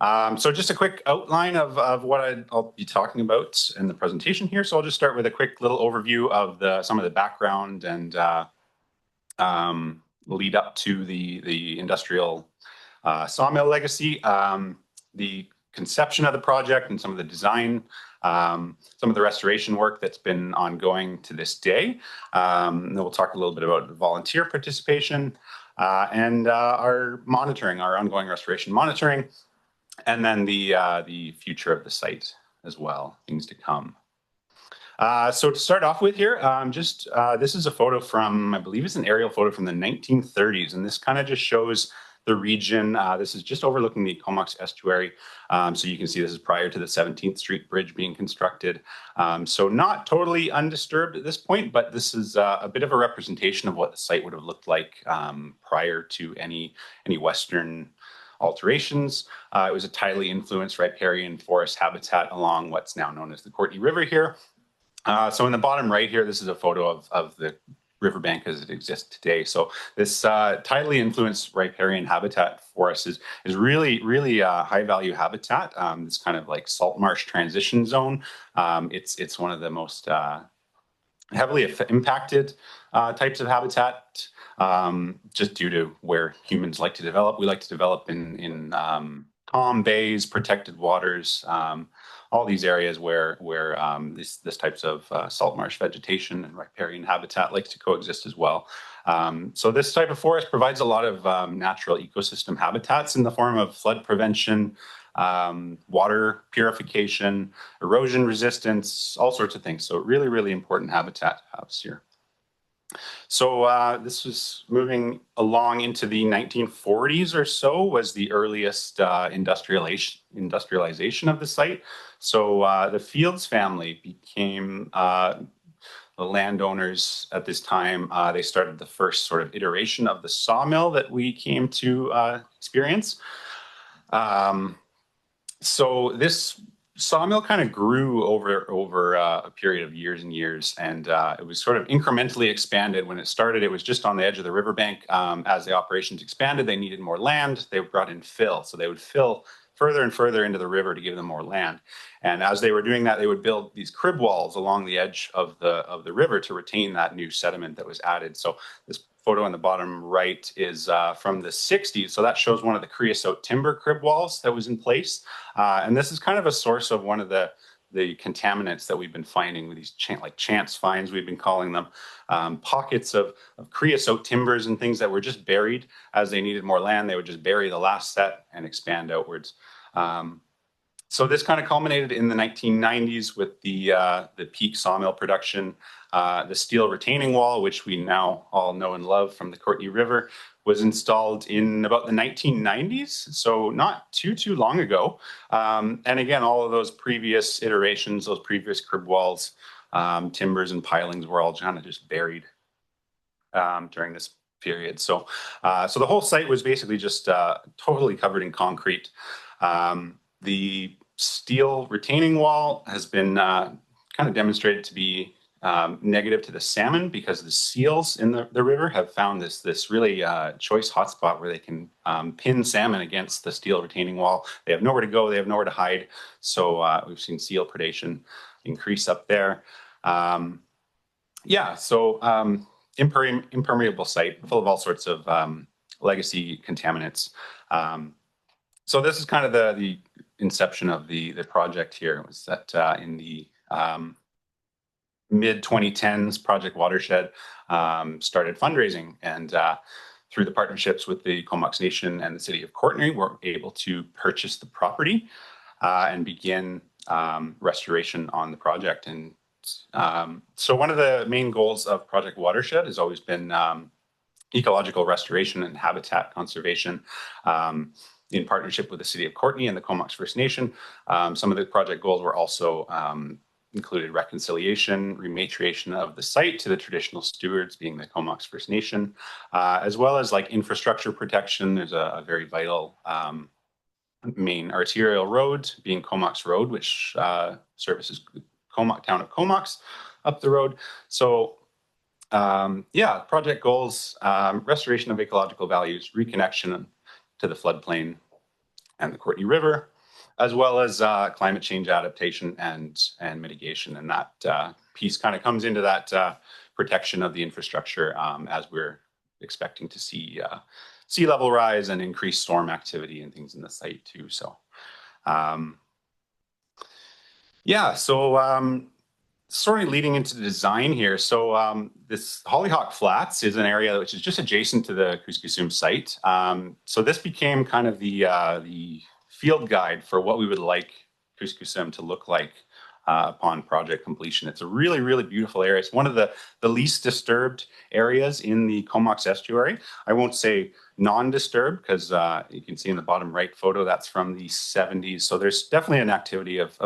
So just a quick outline of what I'll be talking about in the presentation here. So I'll just start with a quick little overview of some of the background and lead up to the industrial sawmill legacy, the conception of the project and some of the design, some of the restoration work that's been ongoing to this day. And then we'll talk a little bit about volunteer participation, and our ongoing restoration monitoring, and then the future of the site as well, things to come. So to start off with here, this is a photo from, I believe it's an aerial photo from the 1930s, and this kind of just shows the region. This is just overlooking the Comox estuary. So you can see this is prior to the 17th Street Bridge being constructed. So not totally undisturbed at this point, but this is a bit of a representation of what the site would have looked like prior to any Western alterations. It was a tidally influenced riparian forest habitat along what's now known as the Courtenay River here. So in the bottom right here, this is a photo of the riverbank as it exists today. So this tidally influenced riparian habitat for us is really, really high value habitat. This kind of like salt marsh transition zone. It's one of the most heavily impacted types of habitat, just due to where humans like to develop. We like to develop in calm bays, protected waters, all these areas where this types of salt marsh vegetation and riparian habitat likes to coexist as well. So this type of forest provides a lot of natural ecosystem habitats in the form of flood prevention, water purification, erosion resistance, all sorts of things. So really, really important habitat house here. So this was moving along into the 1940s or so, was the earliest industrialization of the site. So the Fields family became the landowners at this time. They started the first sort of iteration of the sawmill that we came to experience. So this sawmill kind of grew over a period of years and years, and it was sort of incrementally expanded. When it started, it was just on the edge of the riverbank. As the operations expanded, they needed more land. They brought in fill, so they would fill further and further into the river to give them more land. And as they were doing that, they would build these crib walls along the edge of the river to retain that new sediment that was added. So this photo on the bottom right is from the 60s. So that shows one of the creosote timber crib walls that was in place. And this is kind of a source of one of the contaminants that we've been finding with these chance finds, we've been calling them, pockets of creosote timbers and things that were just buried. As they needed more land, they would just bury the last set and expand outwards. So this kind of culminated in the 1990s with the peak sawmill production. The steel retaining wall, which we now all know and love from the Courtney River, was installed in about the 1990s, so not too long ago. And again, all of those previous iterations, those previous crib walls, timbers and pilings were all kind of just buried during this period. So the whole site was basically just totally covered in concrete. The steel retaining wall has been kind of demonstrated to be negative to the salmon because the seals in the river have found this really choice hotspot where they can pin salmon against the steel retaining wall. They have nowhere to go, they have nowhere to hide. So we've seen seal predation increase up there. Impermeable site full of all sorts of legacy contaminants. So this is kind of the inception of the project here. Was that in the mid 2010s, Project Watershed started fundraising, and through the partnerships with the Comox Nation and the City of Courtney, we're able to purchase the property and begin restoration on the project. And so one of the main goals of Project Watershed has always been ecological restoration and habitat conservation in partnership with the City of Courtney and the Comox First Nation. Some of the project goals were also included reconciliation, rematriation of the site to the traditional stewards, being the Comox First Nation, as well as like infrastructure protection. There's a very vital main arterial road, being Comox Road, which services town of Comox up the road. So project goals, restoration of ecological values, reconnection to the floodplain and the Courtney River, as well as climate change adaptation and mitigation. And that piece kind of comes into that protection of the infrastructure as we're expecting to see sea level rise and increased storm activity and things in the site too. So sort of leading into the design here. So this Hollyhock Flats is an area which is just adjacent to the Kus-kus-sum site. So this became kind of the field guide for what we would like Kus-kus-sum to look like upon project completion. It's a really, really beautiful area. It's one of the least disturbed areas in the Comox estuary. I won't say non-disturbed because you can see in the bottom right photo, that's from the 70s. So there's definitely an activity of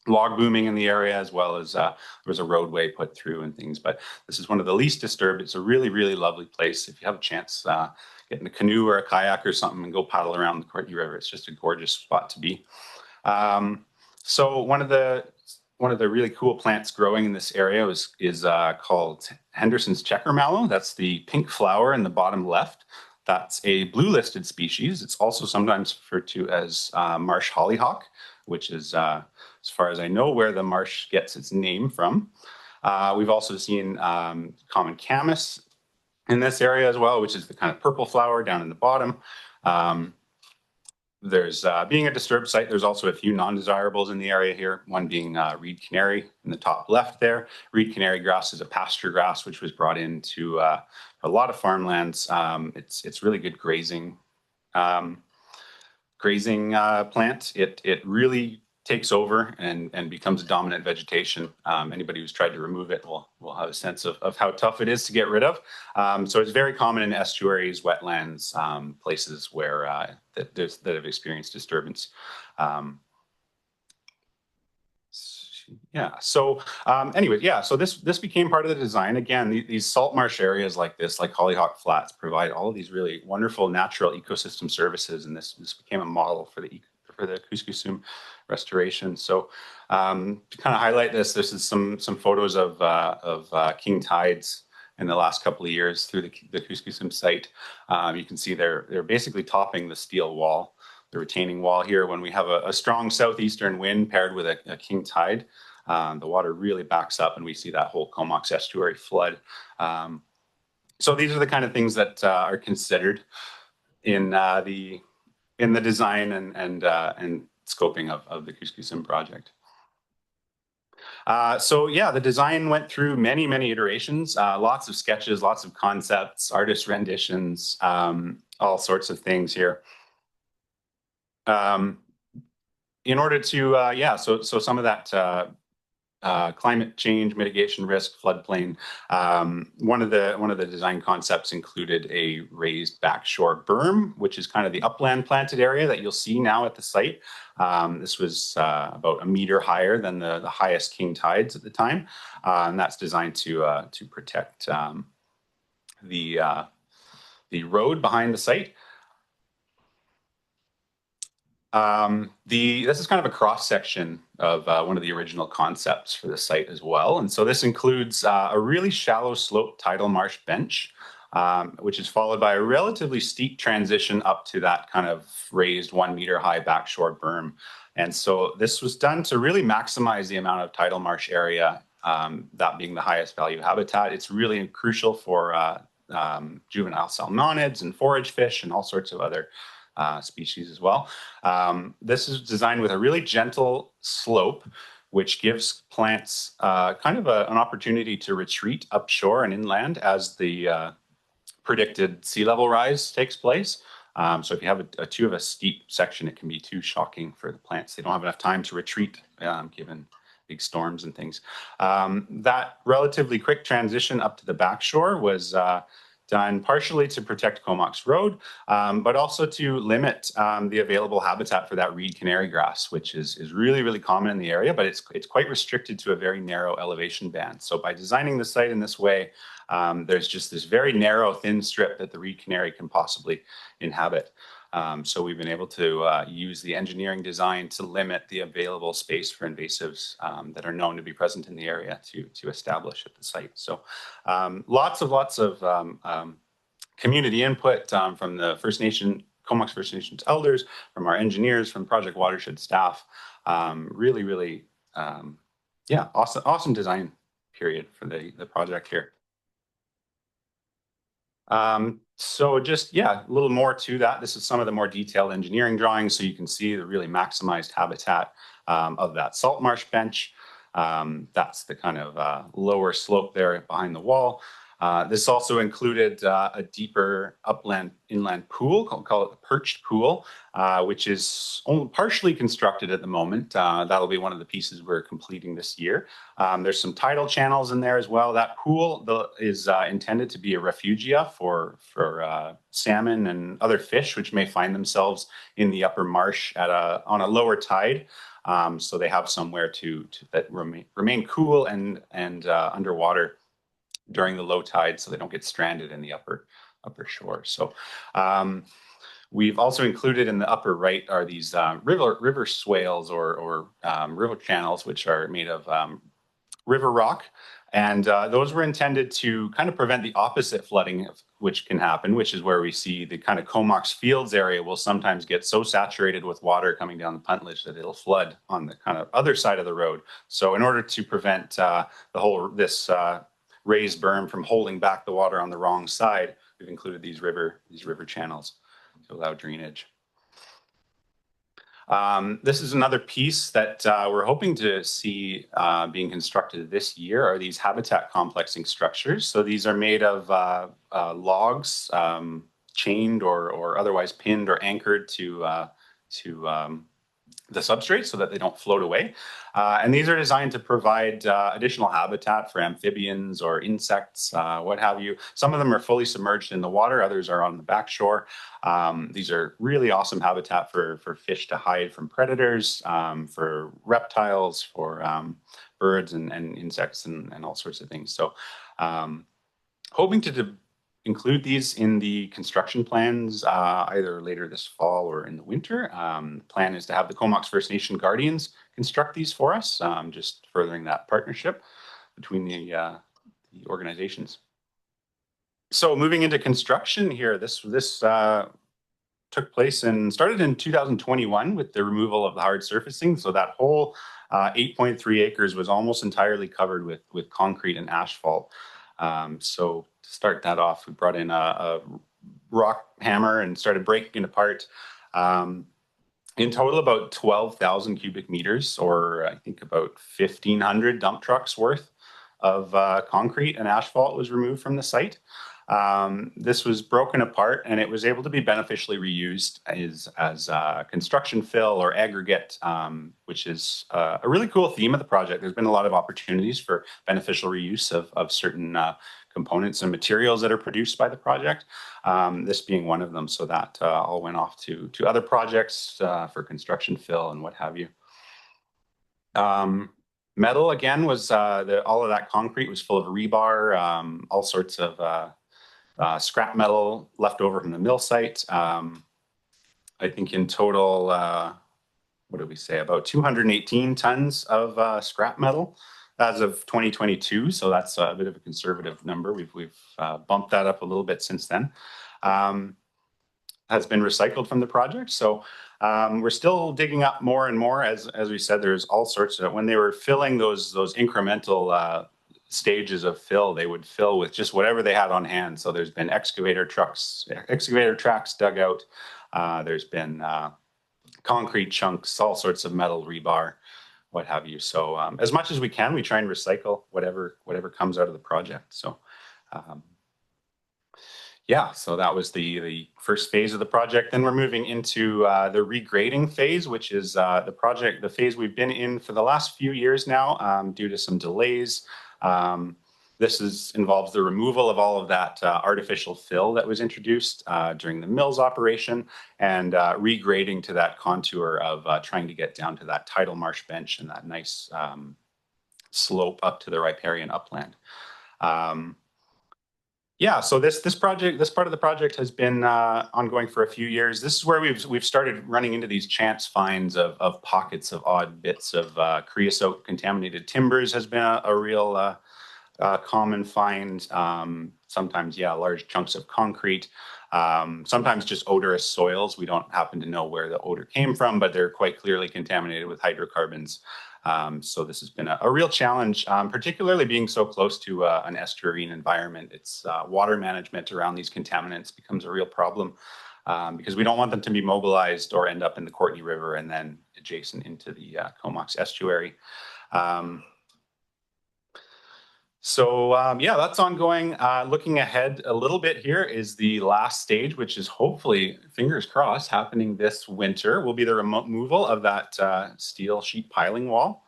log booming in the area, as well as there was a roadway put through and things. But this is one of the least disturbed. It's a really, really lovely place. If you have a chance, get in a canoe or a kayak or something and go paddle around the Courtney River. It's just a gorgeous spot to be. So one of the really cool plants growing in this area is called Henderson's checker mallow. That's the pink flower in the bottom left. That's a blue listed species. It's also sometimes referred to as marsh hollyhock, which is, as far as I know, where the marsh gets its name from. We've also seen common camas in this area as well, which is the kind of purple flower down in the bottom. There's being a disturbed site, there's also a few non-desirables in the area here, one being reed canary in the top left there. Reed canary grass is a pasture grass which was brought into a lot of farmlands. It's really good grazing plant. It really takes over and becomes a dominant vegetation. Anybody who's tried to remove it will have a sense of how tough it is to get rid of. So it's very common in estuaries, wetlands, places where that have experienced disturbance. So this became part of the design. Again, these salt marsh areas like this, like Hollyhock Flats, provide all of these really wonderful natural ecosystem services, and this became a model for the Kus-kus-sum restoration. So to kind of highlight this is some photos of king tides in the last couple of years through the Kus-kus-sum site. You can see they're basically topping the steel wall, the retaining wall here. When we have a strong southeastern wind paired with a king tide, the water really backs up and we see that whole Comox estuary flood. So these are the kind of things that are considered in the design and scoping of the Kus-kus-sum project. The design went through many iterations, lots of sketches, lots of concepts, artist renditions, all sorts of things here. in order to, so some of that climate change mitigation risk, floodplain. One of the design concepts included a raised backshore berm, which is kind of the upland planted area that you'll see now at the site. This was about a meter higher than the highest king tides at the time, and that's designed to protect the road behind the site. This is kind of a cross section of one of the original concepts for the site as well. And so this includes a really shallow slope tidal marsh bench, which is followed by a relatively steep transition up to that kind of raised 1 meter high backshore berm. And so this was done to really maximize the amount of tidal marsh area, that being the highest value habitat. It's really crucial for juvenile salmonids and forage fish and all sorts of other species as well. This is designed with a really gentle slope, which gives plants kind of an opportunity to retreat upshore and inland as the predicted sea level rise takes place. So if you have too of a steep section, it can be too shocking for the plants. They don't have enough time to retreat given big storms and things. That relatively quick transition up to the backshore was done partially to protect Comox Road, but also to limit the available habitat for that reed canary grass, which is really, really common in the area, but it's quite restricted to a very narrow elevation band. So by designing the site in this way, there's just this very narrow, thin strip that the reed canary can possibly inhabit. So we've been able to use the engineering design to limit the available space for invasives that are known to be present in the area to establish at the site. So lots of community input from the Comox First Nations elders, from our engineers, from Project Watershed staff. Really, awesome design period for the project here. So just, a little more to that. This is some of the more detailed engineering drawings, so you can see the really maximized habitat of that salt marsh bench. That's the kind of lower slope there behind the wall. This also included a deeper inland pool, call it the perched pool, which is only partially constructed at the moment. That'll be one of the pieces we're completing this year. There's some tidal channels in there as well. That pool is intended to be a refugia for salmon and other fish, which may find themselves in the upper marsh on a lower tide. So they have somewhere that remain cool and underwater during the low tide, so they don't get stranded in the upper shore. So we've also included in the upper right are these river swales or river channels, which are made of river rock. And those were intended to kind of prevent the opposite flooding, which can happen, which is where we see the kind of Comox Fields area will sometimes get so saturated with water coming down the puntledge that it'll flood on the kind of other side of the road. So in order to prevent this raised berm from holding back the water on the wrong side, we've included these river channels to allow drainage. This is another piece that we're hoping to see being constructed this year, are these habitat complexing structures. So these are made of logs, chained or otherwise pinned or anchored to the substrate so that they don't float away. And these are designed to provide additional habitat for amphibians or insects, what have you. Some of them are fully submerged in the water, others are on the back shore. These are really awesome habitat for fish to hide from predators, for reptiles, for birds and insects and all sorts of things. So hoping to include these in the construction plans either later this fall or in the winter. The plan is to have the Comox First Nation Guardians construct these for us, just furthering that partnership between the organizations. So moving into construction here, this took place and started in 2021 with the removal of the hard surfacing. So that whole 8.3 acres was almost entirely covered with concrete and asphalt. So to start that off, we brought in a rock hammer and started breaking it apart. In total, about 12,000 cubic meters, or I think about 1,500 dump trucks worth of concrete and asphalt was removed from the site. This was broken apart and it was able to be beneficially reused as construction fill or aggregate, which is a really cool theme of the project. There's been a lot of opportunities for beneficial reuse of certain components and materials that are produced by the project, this being one of them. So that all went off to other projects for construction fill and what have you. Metal, again, was all of that concrete was full of rebar, all sorts of scrap metal left over from the mill site. I think in total, what did we say? About 218 tons of scrap metal as of 2022. So that's a bit of a conservative number. We've bumped that up a little bit since then. Has been recycled from the project. So we're still digging up more and more. As we said, there's all sorts of, when they were filling those incremental stages of fill, they would fill with just whatever they had on hand. So there's been excavator tracks dug out. There's been concrete chunks, all sorts of metal, rebar, what have you. So as much as we can, we try and recycle whatever comes out of the project. So yeah, so that was the first phase of the project. Then we're moving into the regrading phase, which is the phase we've been in for the last few years now due to some delays. This involves the removal of all of that artificial fill that was introduced during the mill's operation and regrading to that contour of trying to get down to that tidal marsh bench and that nice slope up to the riparian upland. Yeah, so this part of the project has been ongoing for a few years. This is where we've started running into these chance finds of pockets of odd bits of creosote contaminated timbers has been a real common find. Sometimes, yeah, large chunks of concrete. Sometimes just odorous soils. We don't happen to know where the odor came from, but they're quite clearly contaminated with hydrocarbons. So this has been a real challenge, particularly being so close to an estuarine environment. It's water management around these contaminants becomes a real problem because we don't want them to be mobilized or end up in the Courtney River and then adjacent into the Comox estuary. Yeah, that's ongoing. Looking ahead a little bit here is the last stage, which is hopefully, fingers crossed, happening this winter, will be the removal of that steel sheet piling wall.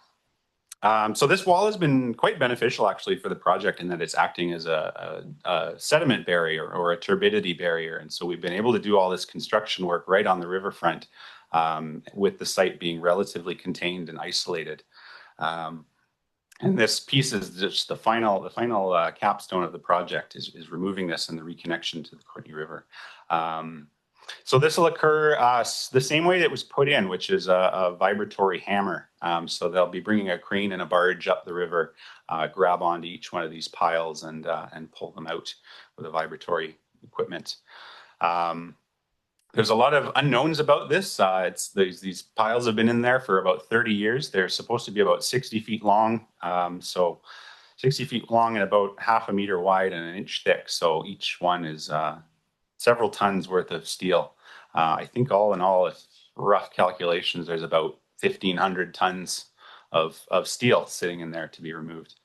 So this wall has been quite beneficial actually for the project in that it's acting as a sediment barrier or a turbidity barrier. And so we've been able to do all this construction work right on the riverfront with the site being relatively contained and isolated. And this piece is just the final capstone of the project is removing this and the reconnection to the Courtney River. So this will occur the same way that it was put in, which is a vibratory hammer. So they'll be bringing a crane and a barge up the river, grab onto each one of these piles and pull them out with a vibratory equipment. There's a lot of unknowns about this. These piles have been in there for about 30 years. They're supposed to be about 60 feet long. So 60 feet long and about half a meter wide and an inch thick. So each one is several tons worth of steel. I think all in all, if rough calculations, there's about 1,500 tons of steel sitting in there to be removed.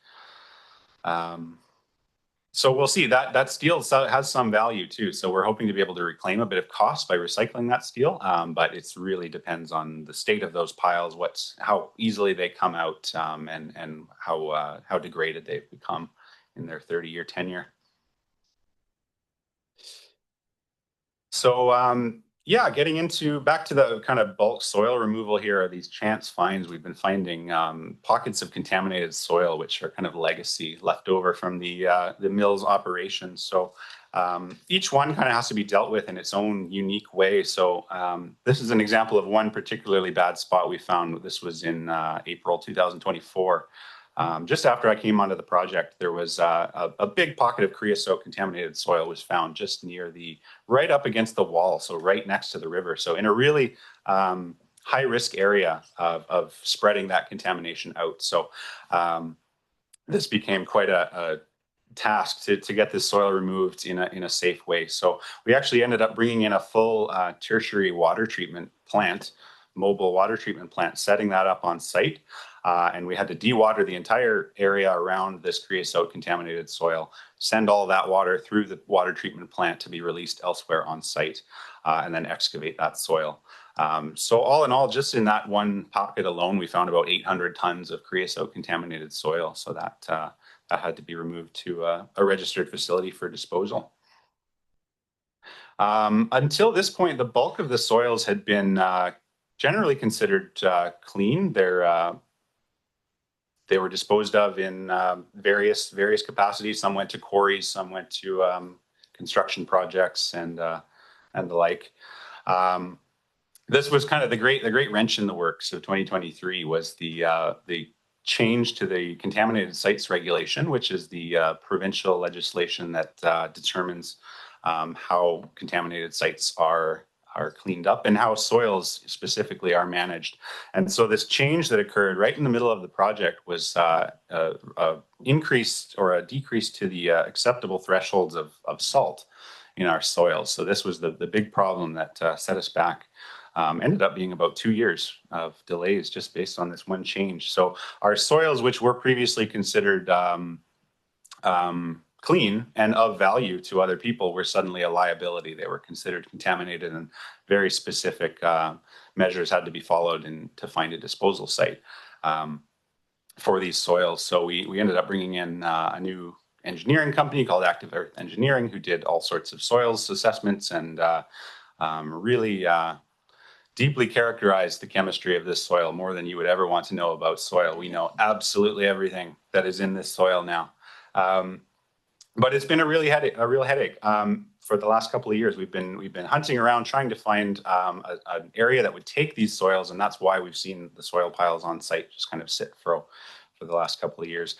So we'll see that steel has some value too. So we're hoping to be able to reclaim a bit of cost by recycling that steel. But it really depends on the state of those piles, how easily they come out, and how degraded they've become in their 30-year tenure. So yeah, getting back to the kind of bulk soil removal here are these chance finds. We've been finding pockets of contaminated soil, which are kind of legacy left over from the mill's operations. So each one kind of has to be dealt with in its own unique way. So this is an example of one particularly bad spot we found. This was in April 2024. Just after I came onto the project, there was a big pocket of creosote contaminated soil was found just right up against the wall, so right next to the river. So in a really high risk area of spreading that contamination out. So this became quite a task to get this soil removed in a safe way. So we actually ended up bringing in a full tertiary water treatment plant mobile water treatment plant, setting that up on site. And we had to dewater the entire area around this creosote contaminated soil, send all that water through the water treatment plant to be released elsewhere on site, and then excavate that soil. So all in all, just in that one pocket alone, we found about 800 tons of creosote contaminated soil. So that had to be removed to a registered facility for disposal. Until this point, the bulk of the soils had been generally considered clean. They were disposed of in various capacities. Some went to quarries, some went to construction projects, and the like. This was kind of the great wrench in the works of 2023 was the change to the contaminated sites regulation, which is the provincial legislation that determines how contaminated sites are cleaned up and how soils specifically are managed. And so this change that occurred right in the middle of the project was a increase or a decrease to the acceptable thresholds of salt in our soils. So this was the big problem that set us back. Ended up being about 2 years of delays just based on this one change. So our soils, which were previously considered clean and of value to other people, were suddenly a liability. They were considered contaminated, and very specific measures had to be followed to find a disposal site for these soils. So we ended up bringing in a new engineering company called Active Earth Engineering, who did all sorts of soils assessments and really deeply characterized the chemistry of this soil more than you would ever want to know about soil. We know absolutely everything that is in this soil now. But it's been a real headache. For the last couple of years, we've been hunting around trying to find an area that would take these soils, and that's why we've seen the soil piles on site just kind of sit for the last couple of years.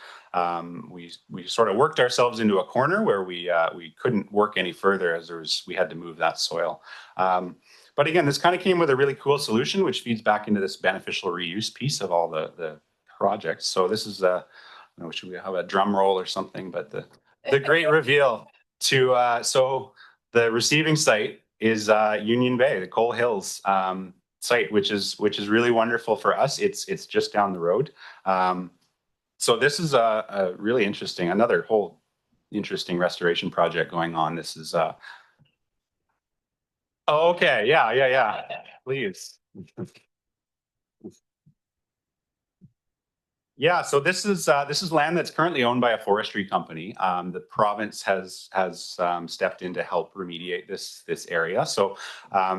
We sort of worked ourselves into a corner where we couldn't work any further as we had to move that soil. But again, this kind of came with a really cool solution, which feeds back into this beneficial reuse piece of all the projects. So this is should we have a drum roll or something? But the great reveal to so the receiving site is Union Bay, the Coal Hills site, which is really wonderful for us. It's just down the road. So this is a really interesting, another whole interesting restoration project going on. This is oh, okay, yeah, please. Yeah, so this is land that's currently owned by a forestry company. The province has stepped in to help remediate this area. So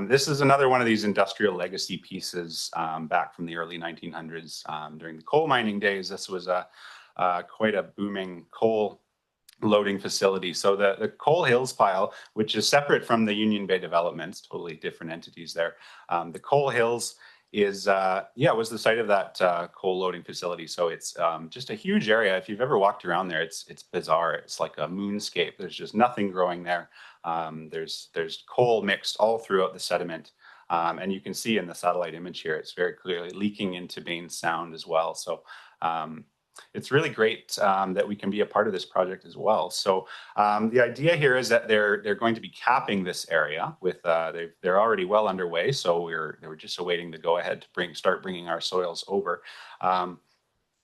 this is another one of these industrial legacy pieces back from the early 1900s during the coal mining days. This was quite a booming coal loading facility. So the Coal Hills pile, which is separate from the Union Bay developments, totally different entities there. The Coal Hills was the site of that coal loading facility. So it's just a huge area. If you've ever walked around there, it's bizarre. It's like a moonscape. There's just nothing growing there. There's coal mixed all throughout the sediment. And you can see in the satellite image here, it's very clearly leaking into Baines Sound as well. So it's really great that we can be a part of this project as well. So the idea here is that they're going to be capping this area with they're already well underway. So we're just awaiting the go ahead to start bringing our soils over.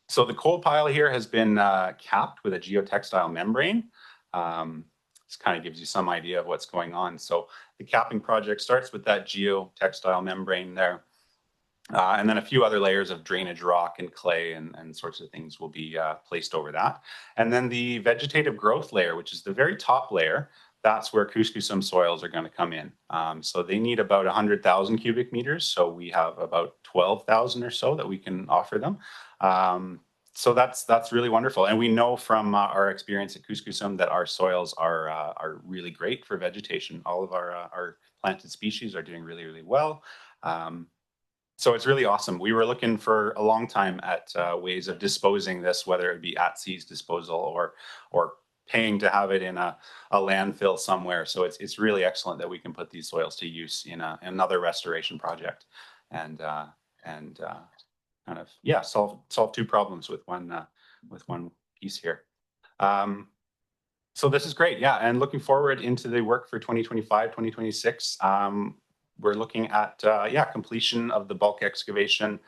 So the coal pile here has been capped with a geotextile membrane. This kind of gives you some idea of what's going on. So the capping project starts with that geotextile membrane there. And then a few other layers of drainage rock and clay and sorts of things will be placed over that. And then the vegetative growth layer, which is the very top layer, that's where Kus-kus-sum soils are going to come in. So they need about 100,000 cubic meters. So we have about 12,000 or so that we can offer them. So that's really wonderful. And we know from our experience at Kus-kus-sum that our soils are really great for vegetation. All of our planted species are doing really, really well. So it's really awesome. We were looking for a long time at ways of disposing this, whether it be at seas disposal or paying to have it in a landfill somewhere. So it's really excellent that we can put these soils to use in another restoration project and kind of solve two problems with one piece here. So this is great, yeah. And looking forward into the work for 2025, 2026. we're looking at, yeah, completion of the bulk excavation,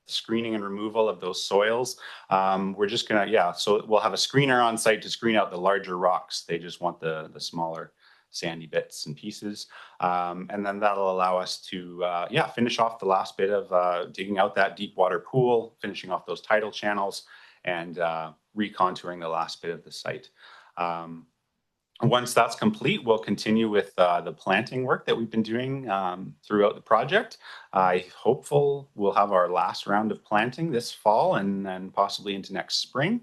screening and removal of those soils. We're just gonna, yeah, so we'll have a screener on site to screen out the larger rocks. They just want the smaller sandy bits and pieces. And then that'll allow us to, yeah, finish off the last bit of digging out that deep water pool, finishing off those tidal channels, and recontouring the last bit of the site. Once that's complete, we'll continue with the planting work that we've been doing throughout the project. I hopeful we'll have our last round of planting this fall and then possibly into next spring.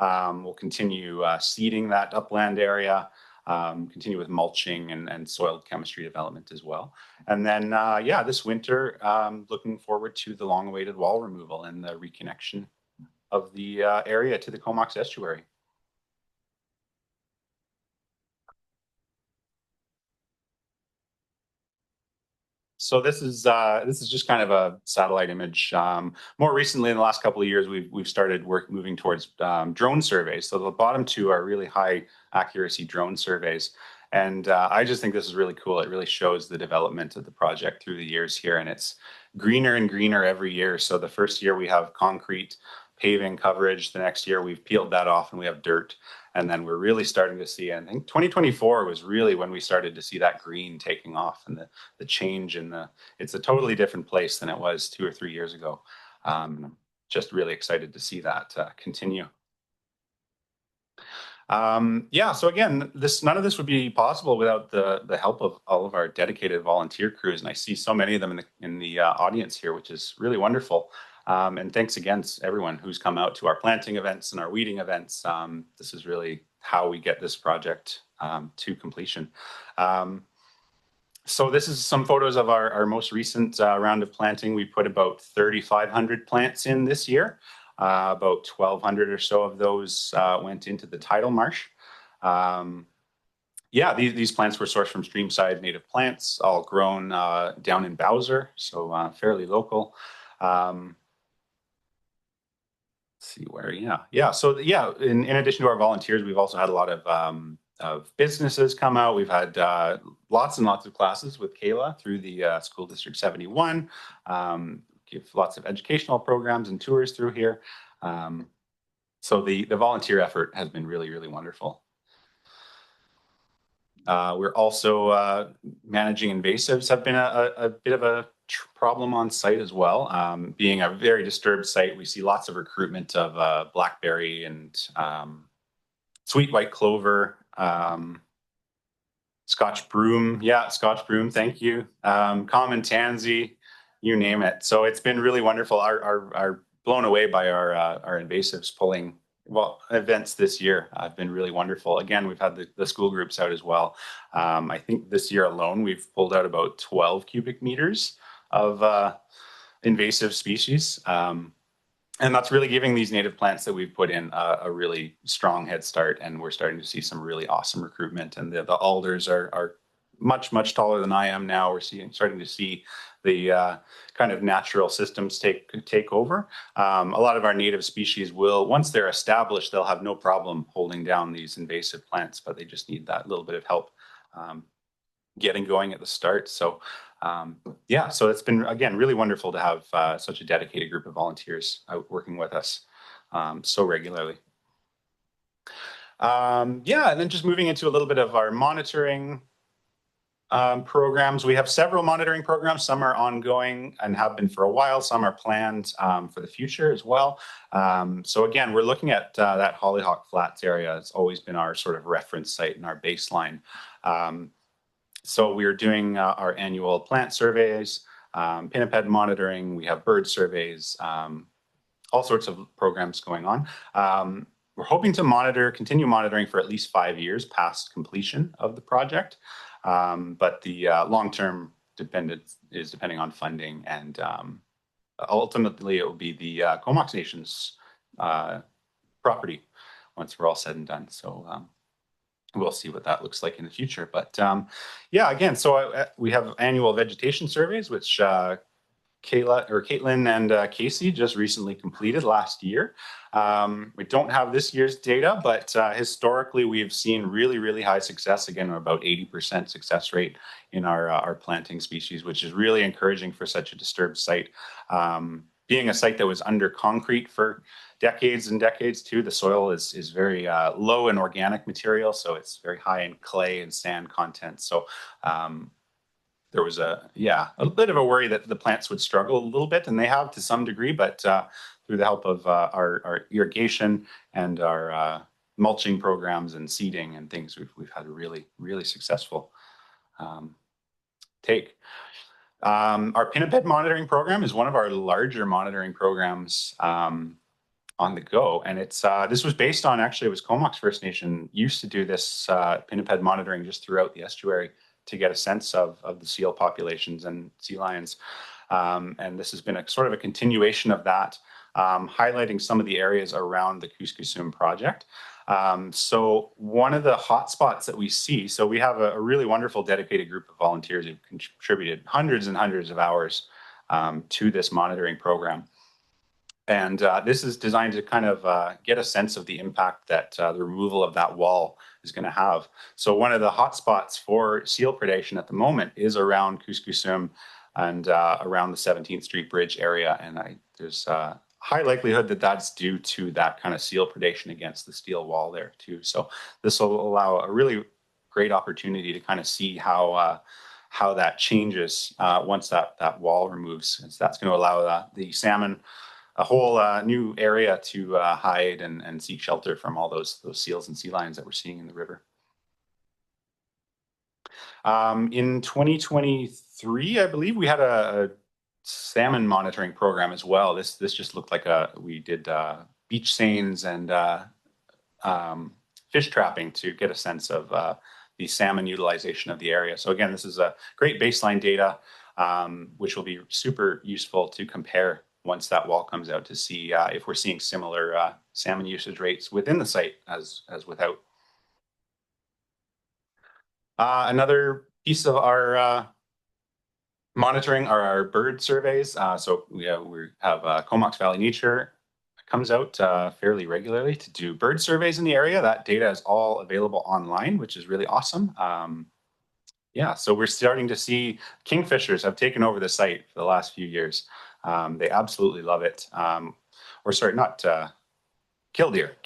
We'll continue seeding that upland area, continue with mulching and soil chemistry development as well. And then, yeah, this winter, looking forward to the long-awaited wall removal and the reconnection of the area to the Comox estuary. So this is just kind of a satellite image. More recently, in the last couple of years, we've started moving towards drone surveys. So the bottom two are really high accuracy drone surveys, and I just think this is really cool. It really shows the development of the project through the years here, and it's greener and greener every year. So the first year we have concrete paving coverage. The next year we've peeled that off and we have dirt. And then we're really starting to see, I think 2024 was really when we started to see that green taking off and the change in it's a totally different place than it was 2 or 3 years ago. Just really excited to see that continue. Yeah, so again, none of this would be possible without the help of all of our dedicated volunteer crews. And I see so many of them in the audience here, which is really wonderful. And thanks again to everyone who's come out to our planting events and our weeding events. This is really how we get this project to completion. So this is some photos of our most recent round of planting. We put about 3,500 plants in this year. About 1,200 or so of those went into the tidal marsh. Yeah, these plants were sourced from streamside native plants, all grown down in Bowser, so fairly local. See where, yeah. So yeah, in addition to our volunteers, we've also had a lot of businesses come out. We've had lots and lots of classes with Kayla through the School District 71. Give lots of educational programs and tours through here. So the volunteer effort has been really, really wonderful. We're also managing invasives have been a bit of a problem on site as well. Being a very disturbed site, we see lots of recruitment of blackberry and sweet white clover, Scotch broom. Yeah, Scotch broom, thank you. Common tansy, you name it. So it's been really wonderful. Our blown away by our invasives pulling events this year have been really wonderful. Again, we've had the school groups out as well. I think this year alone, we've pulled out about 12 cubic meters of invasive species. And that's really giving these native plants that we've put in a really strong head start. And we're starting to see some really awesome recruitment. And the alders are much, much taller than I am now. We're starting to see the kind of natural systems take over. A lot of our native species will, once they're established, they'll have no problem holding down these invasive plants, but they just need that little bit of help getting going at the start. So yeah, so it's been, again, really wonderful to have such a dedicated group of volunteers out working with us so regularly. Yeah, and then just moving into a little bit of our monitoring programs. We have several monitoring programs. Some are ongoing and have been for a while. Some are planned for the future as well. So again, we're looking at that Hollyhock Flats area. It's always been our sort of reference site and our baseline. So we're doing our annual plant surveys, pinniped monitoring. We have bird surveys, all sorts of programs going on. We're hoping to continue monitoring for at least 5 years past completion of the project. But the long-term dependence is depending on funding, and ultimately it will be the Comox Nation's property once we're all said and done. So we'll see what that looks like in the future. But yeah, again, so we have annual vegetation surveys, which Caitlin and Casey just recently completed last year. We don't have this year's data, but historically we've seen really, really high success, again, about 80% success rate in our planting species, which is really encouraging for such a disturbed site. Being a site that was under concrete for decades and decades too, the soil is very low in organic material, so it's very high in clay and sand content. So there was a bit of a worry that the plants would struggle a little bit, and they have to some degree, but through the help of our irrigation and our mulching programs and seeding and things, we've had a really, really successful take. Our pinniped monitoring program is one of our larger monitoring programs on the go, and it's this was based on, actually, it was Comox First Nation used to do this pinniped monitoring just throughout the estuary to get a sense of the seal populations and sea lions. And this has been a sort of a continuation of that, highlighting some of the areas around the Kus-kus-sum project. So one of the hotspots that we see, so we have a really wonderful dedicated group of volunteers who've contributed hundreds and hundreds of hours to this monitoring program. And this is designed to kind of get a sense of the impact that the removal of that wall is going to have. So one of the hotspots for seal predation at the moment is around Kus-kus-sum and around the 17th Street Bridge area. And there's a high likelihood that that's due to that kind of seal predation against the steel wall there too. So this will allow a really great opportunity to kind of see how that changes once that wall removes. And so that's going to allow the salmon a whole new area to hide and seek shelter from all those seals and sea lions that we're seeing in the river. In 2023, I believe we had a salmon monitoring program as well. This just looked like we did beach seines and fish trapping to get a sense of the salmon utilization of the area. So again, this is a great baseline data, which will be super useful to compare once that wall comes out to see if we're seeing similar salmon usage rates within the site as without. Another piece of our monitoring are our bird surveys. So we have Comox Valley Nature comes out fairly regularly to do bird surveys in the area. That data is all available online, which is really awesome. Yeah, so we're starting to see kingfishers have taken over the site for the last few years. They absolutely love it. Or sorry, not killdeer.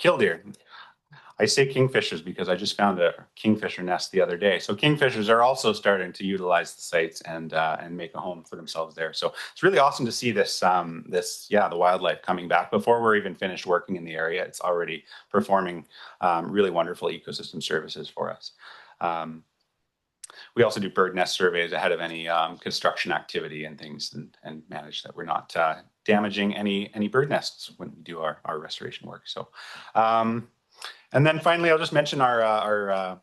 I say kingfishers because I just found a kingfisher nest the other day. So kingfishers are also starting to utilize the sites and make a home for themselves there. So it's really awesome to see this, the wildlife coming back before we're even finished working in the area. It's already performing really wonderful ecosystem services for us. We also do bird nest surveys ahead of any construction activity and things, and manage that we're not damaging any bird nests when we do our restoration work. So, and then finally, I'll just mention our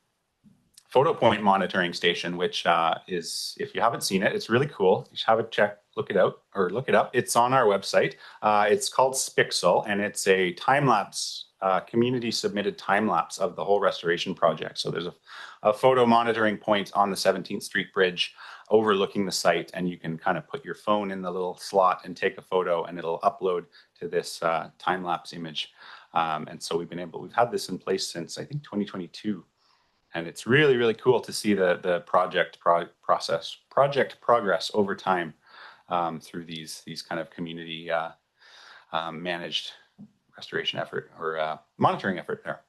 photo point monitoring station, which is, if you haven't seen it, it's really cool. You should have a check, look it out, or look it up. It's on our website. It's called Spixel, and it's a time-lapse, community submitted time-lapse of the whole restoration project. So there's a photo monitoring point on the 17th Street Bridge overlooking the site, and you can kind of put your phone in the little slot and take a photo, and it'll upload to this time-lapse image. And so we've had this in place since, I think, 2022. And it's really, really cool to see the project progress over time through these kind of community managed restoration effort or monitoring effort there.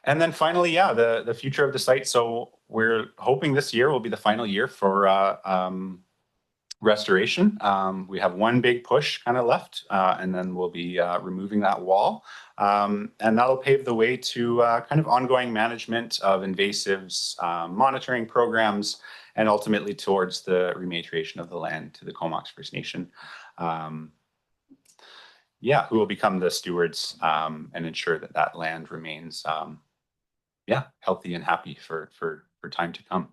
And then finally, the future of the site. So we're hoping this year will be the final year for restoration. We have one big push kind of left, and then we'll be removing that wall. And that'll pave the way to kind of ongoing management of invasives, monitoring programs, and ultimately towards the rematriation of the land to the Comox First Nation. Who will become the stewards and ensure that land remains healthy and happy for time to come.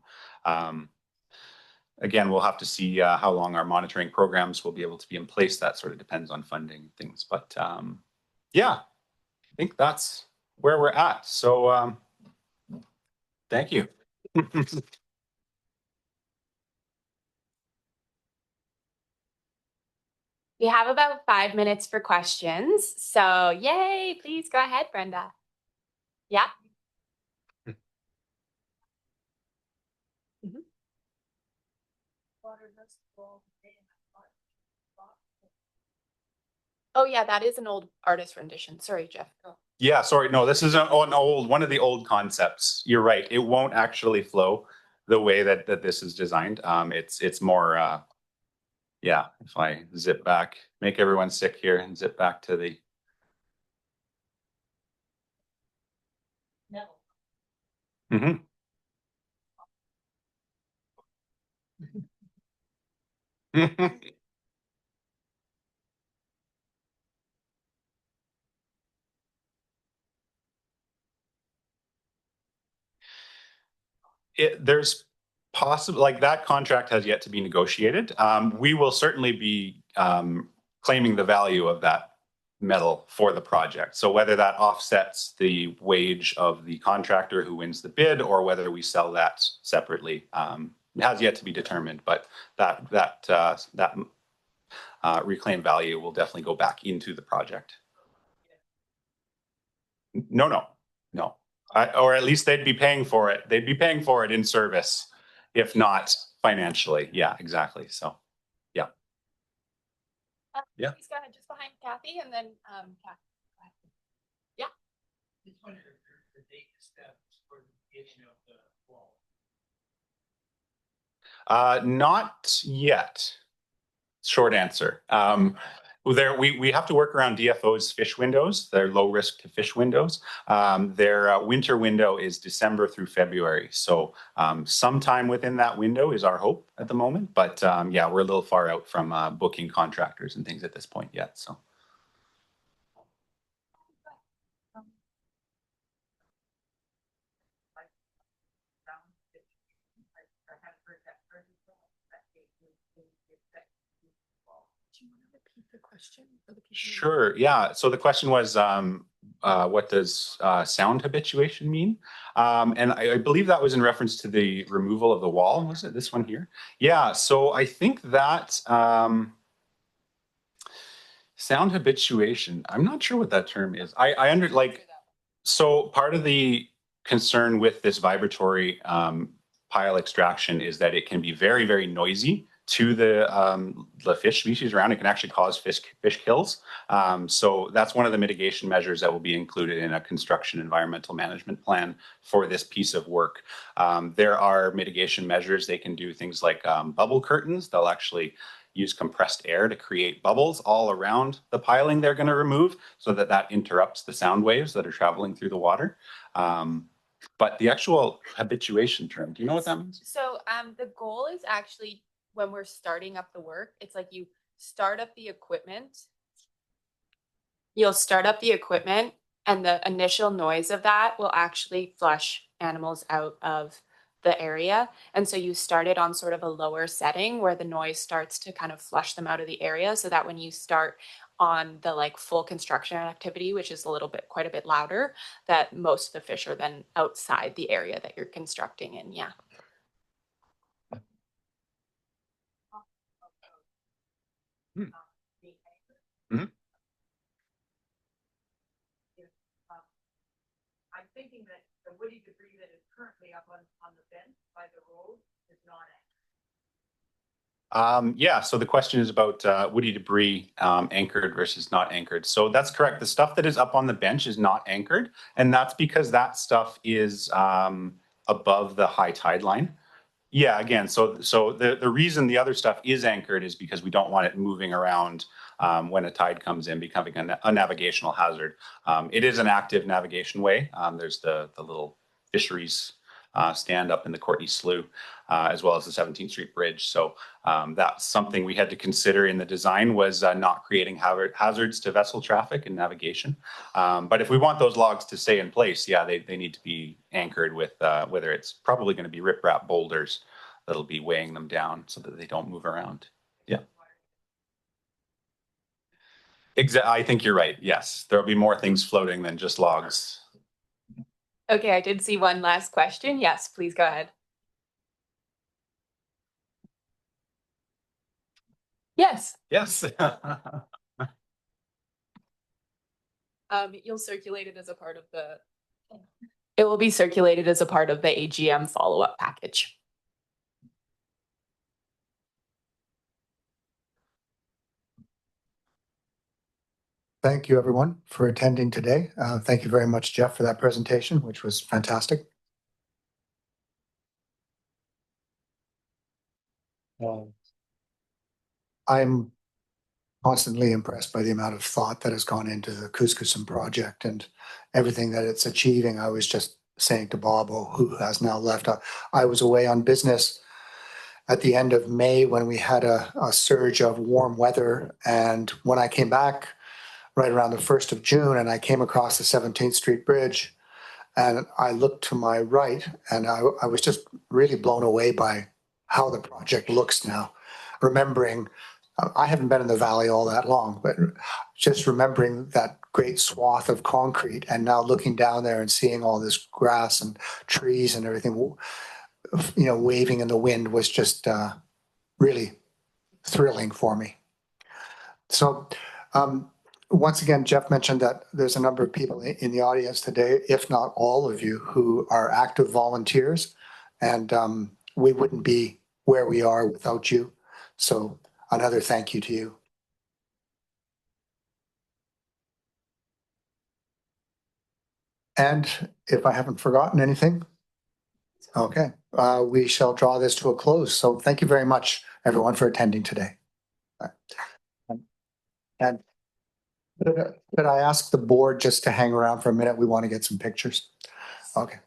Again, we'll have to see how long our monitoring programs will be able to be in place. That sort of depends on funding and things. But I think that's where we're at. So thank you. We have about 5 minutes for questions. So yay, please go ahead, Brenda. Yeah. Mhm. Oh yeah, that is an old artist rendition. Sorry, Jeff. Yeah, sorry. No, this is one of the old concepts. You're right. It won't actually flow the way that this is designed. It's more, yeah, if I zip back, make everyone sick here and zip back to the. No. Mhm. There's possible, like that contract has yet to be negotiated. We will certainly be claiming the value of that metal for the project. So whether that offsets the wage of the contractor who wins the bid, or whether we sell that separately, has yet to be determined. But that reclaimed value will definitely go back into the project. No. Or at least they'd be paying for it. They'd be paying for it in service, if not financially. Yeah, exactly. So, yeah. Yeah. Please go ahead, just behind Kathy, and then Kathy. Go ahead. Yeah. Not yet. Short answer. We have to work around DFO's fish windows. They're low risk to fish windows. Their winter window is December through February. So sometime within that window is our hope at the moment. But yeah, we're a little far out from booking contractors and things at this point yet. So. Sure. Yeah. So the question was, what does sound habituation mean? And I believe that was in reference to the removal of the wall. Was it this one here? Yeah. So I think that sound habituation, I'm not sure what that term is. So part of the concern with this vibratory pile extraction is that it can be very, very noisy to the fish species around. It can actually cause fish kills. So that's one of the mitigation measures that will be included in a construction environmental management plan for this piece of work. There are mitigation measures. They can do things like bubble curtains. They'll actually use compressed air to create bubbles all around the piling they're going to remove, so that that interrupts the sound waves that are traveling through the water. But the actual habituation term, do you know what that means? So the goal is actually, when we're starting up the work, it's like you start up the equipment. You'll start up the equipment, and the initial noise of that will actually flush animals out of the area. And so you start it on sort of a lower setting where the noise starts to kind of flush them out of the area, so that when you start on the like full construction activity, which is quite a bit louder, that most of the fish are then outside the area that you're constructing in. Yeah. Mm-hmm. I'm thinking that the woody debris that is currently up on the bench by the road is not Yeah, so the question is about woody debris anchored versus not anchored. So that's correct. The stuff that is up on the bench is not anchored, and that's because that stuff is above the high tide line. Yeah, again, so the reason the other stuff is anchored is because we don't want it moving around when a tide comes in, becoming a navigational hazard. It is an active navigation way. There's the little fisheries stand up in the Courtney Slough, as well as the 17th Street Bridge. So that's something we had to consider in the design, was not creating hazards to vessel traffic and navigation. But if we want those logs to stay in place, yeah, they need to be anchored with whether it's probably going to be riprap boulders that'll be weighing them down so that they don't move around. Yeah. I think you're right. Yes, there'll be more things floating than just logs. Okay, I did see one last question. Yes, please go ahead. Yes. Yes. You'll circulate it as a part of the. It will be circulated as a part of the AGM follow-up package. Thank you, everyone, for attending today. Thank you very much, Jeff, for that presentation, which was fantastic. I'm constantly impressed by the amount of thought that has gone into the Kus-kus-sum project and everything that it's achieving. I was just saying to Bob, who has now left, I was away on business at the end of May when we had a surge of warm weather. And when I came back right around the 1st of June and I came across the 17th Street Bridge and I looked to my right and I was just really blown away by how the project looks now. Remembering, I haven't been in the valley all that long, but just remembering that great swath of concrete and now looking down there and seeing all this grass and trees and everything, waving in the wind was just really thrilling for me. So once again, Jeff mentioned that there's a number of people in the audience today, if not all of you, who are active volunteers, and we wouldn't be where we are without you. So another thank you to you. And if I haven't forgotten anything, okay, we shall draw this to a close. So thank you very much, everyone, for attending today. And could I ask the board just to hang around for a minute? We want to get some pictures. Okay.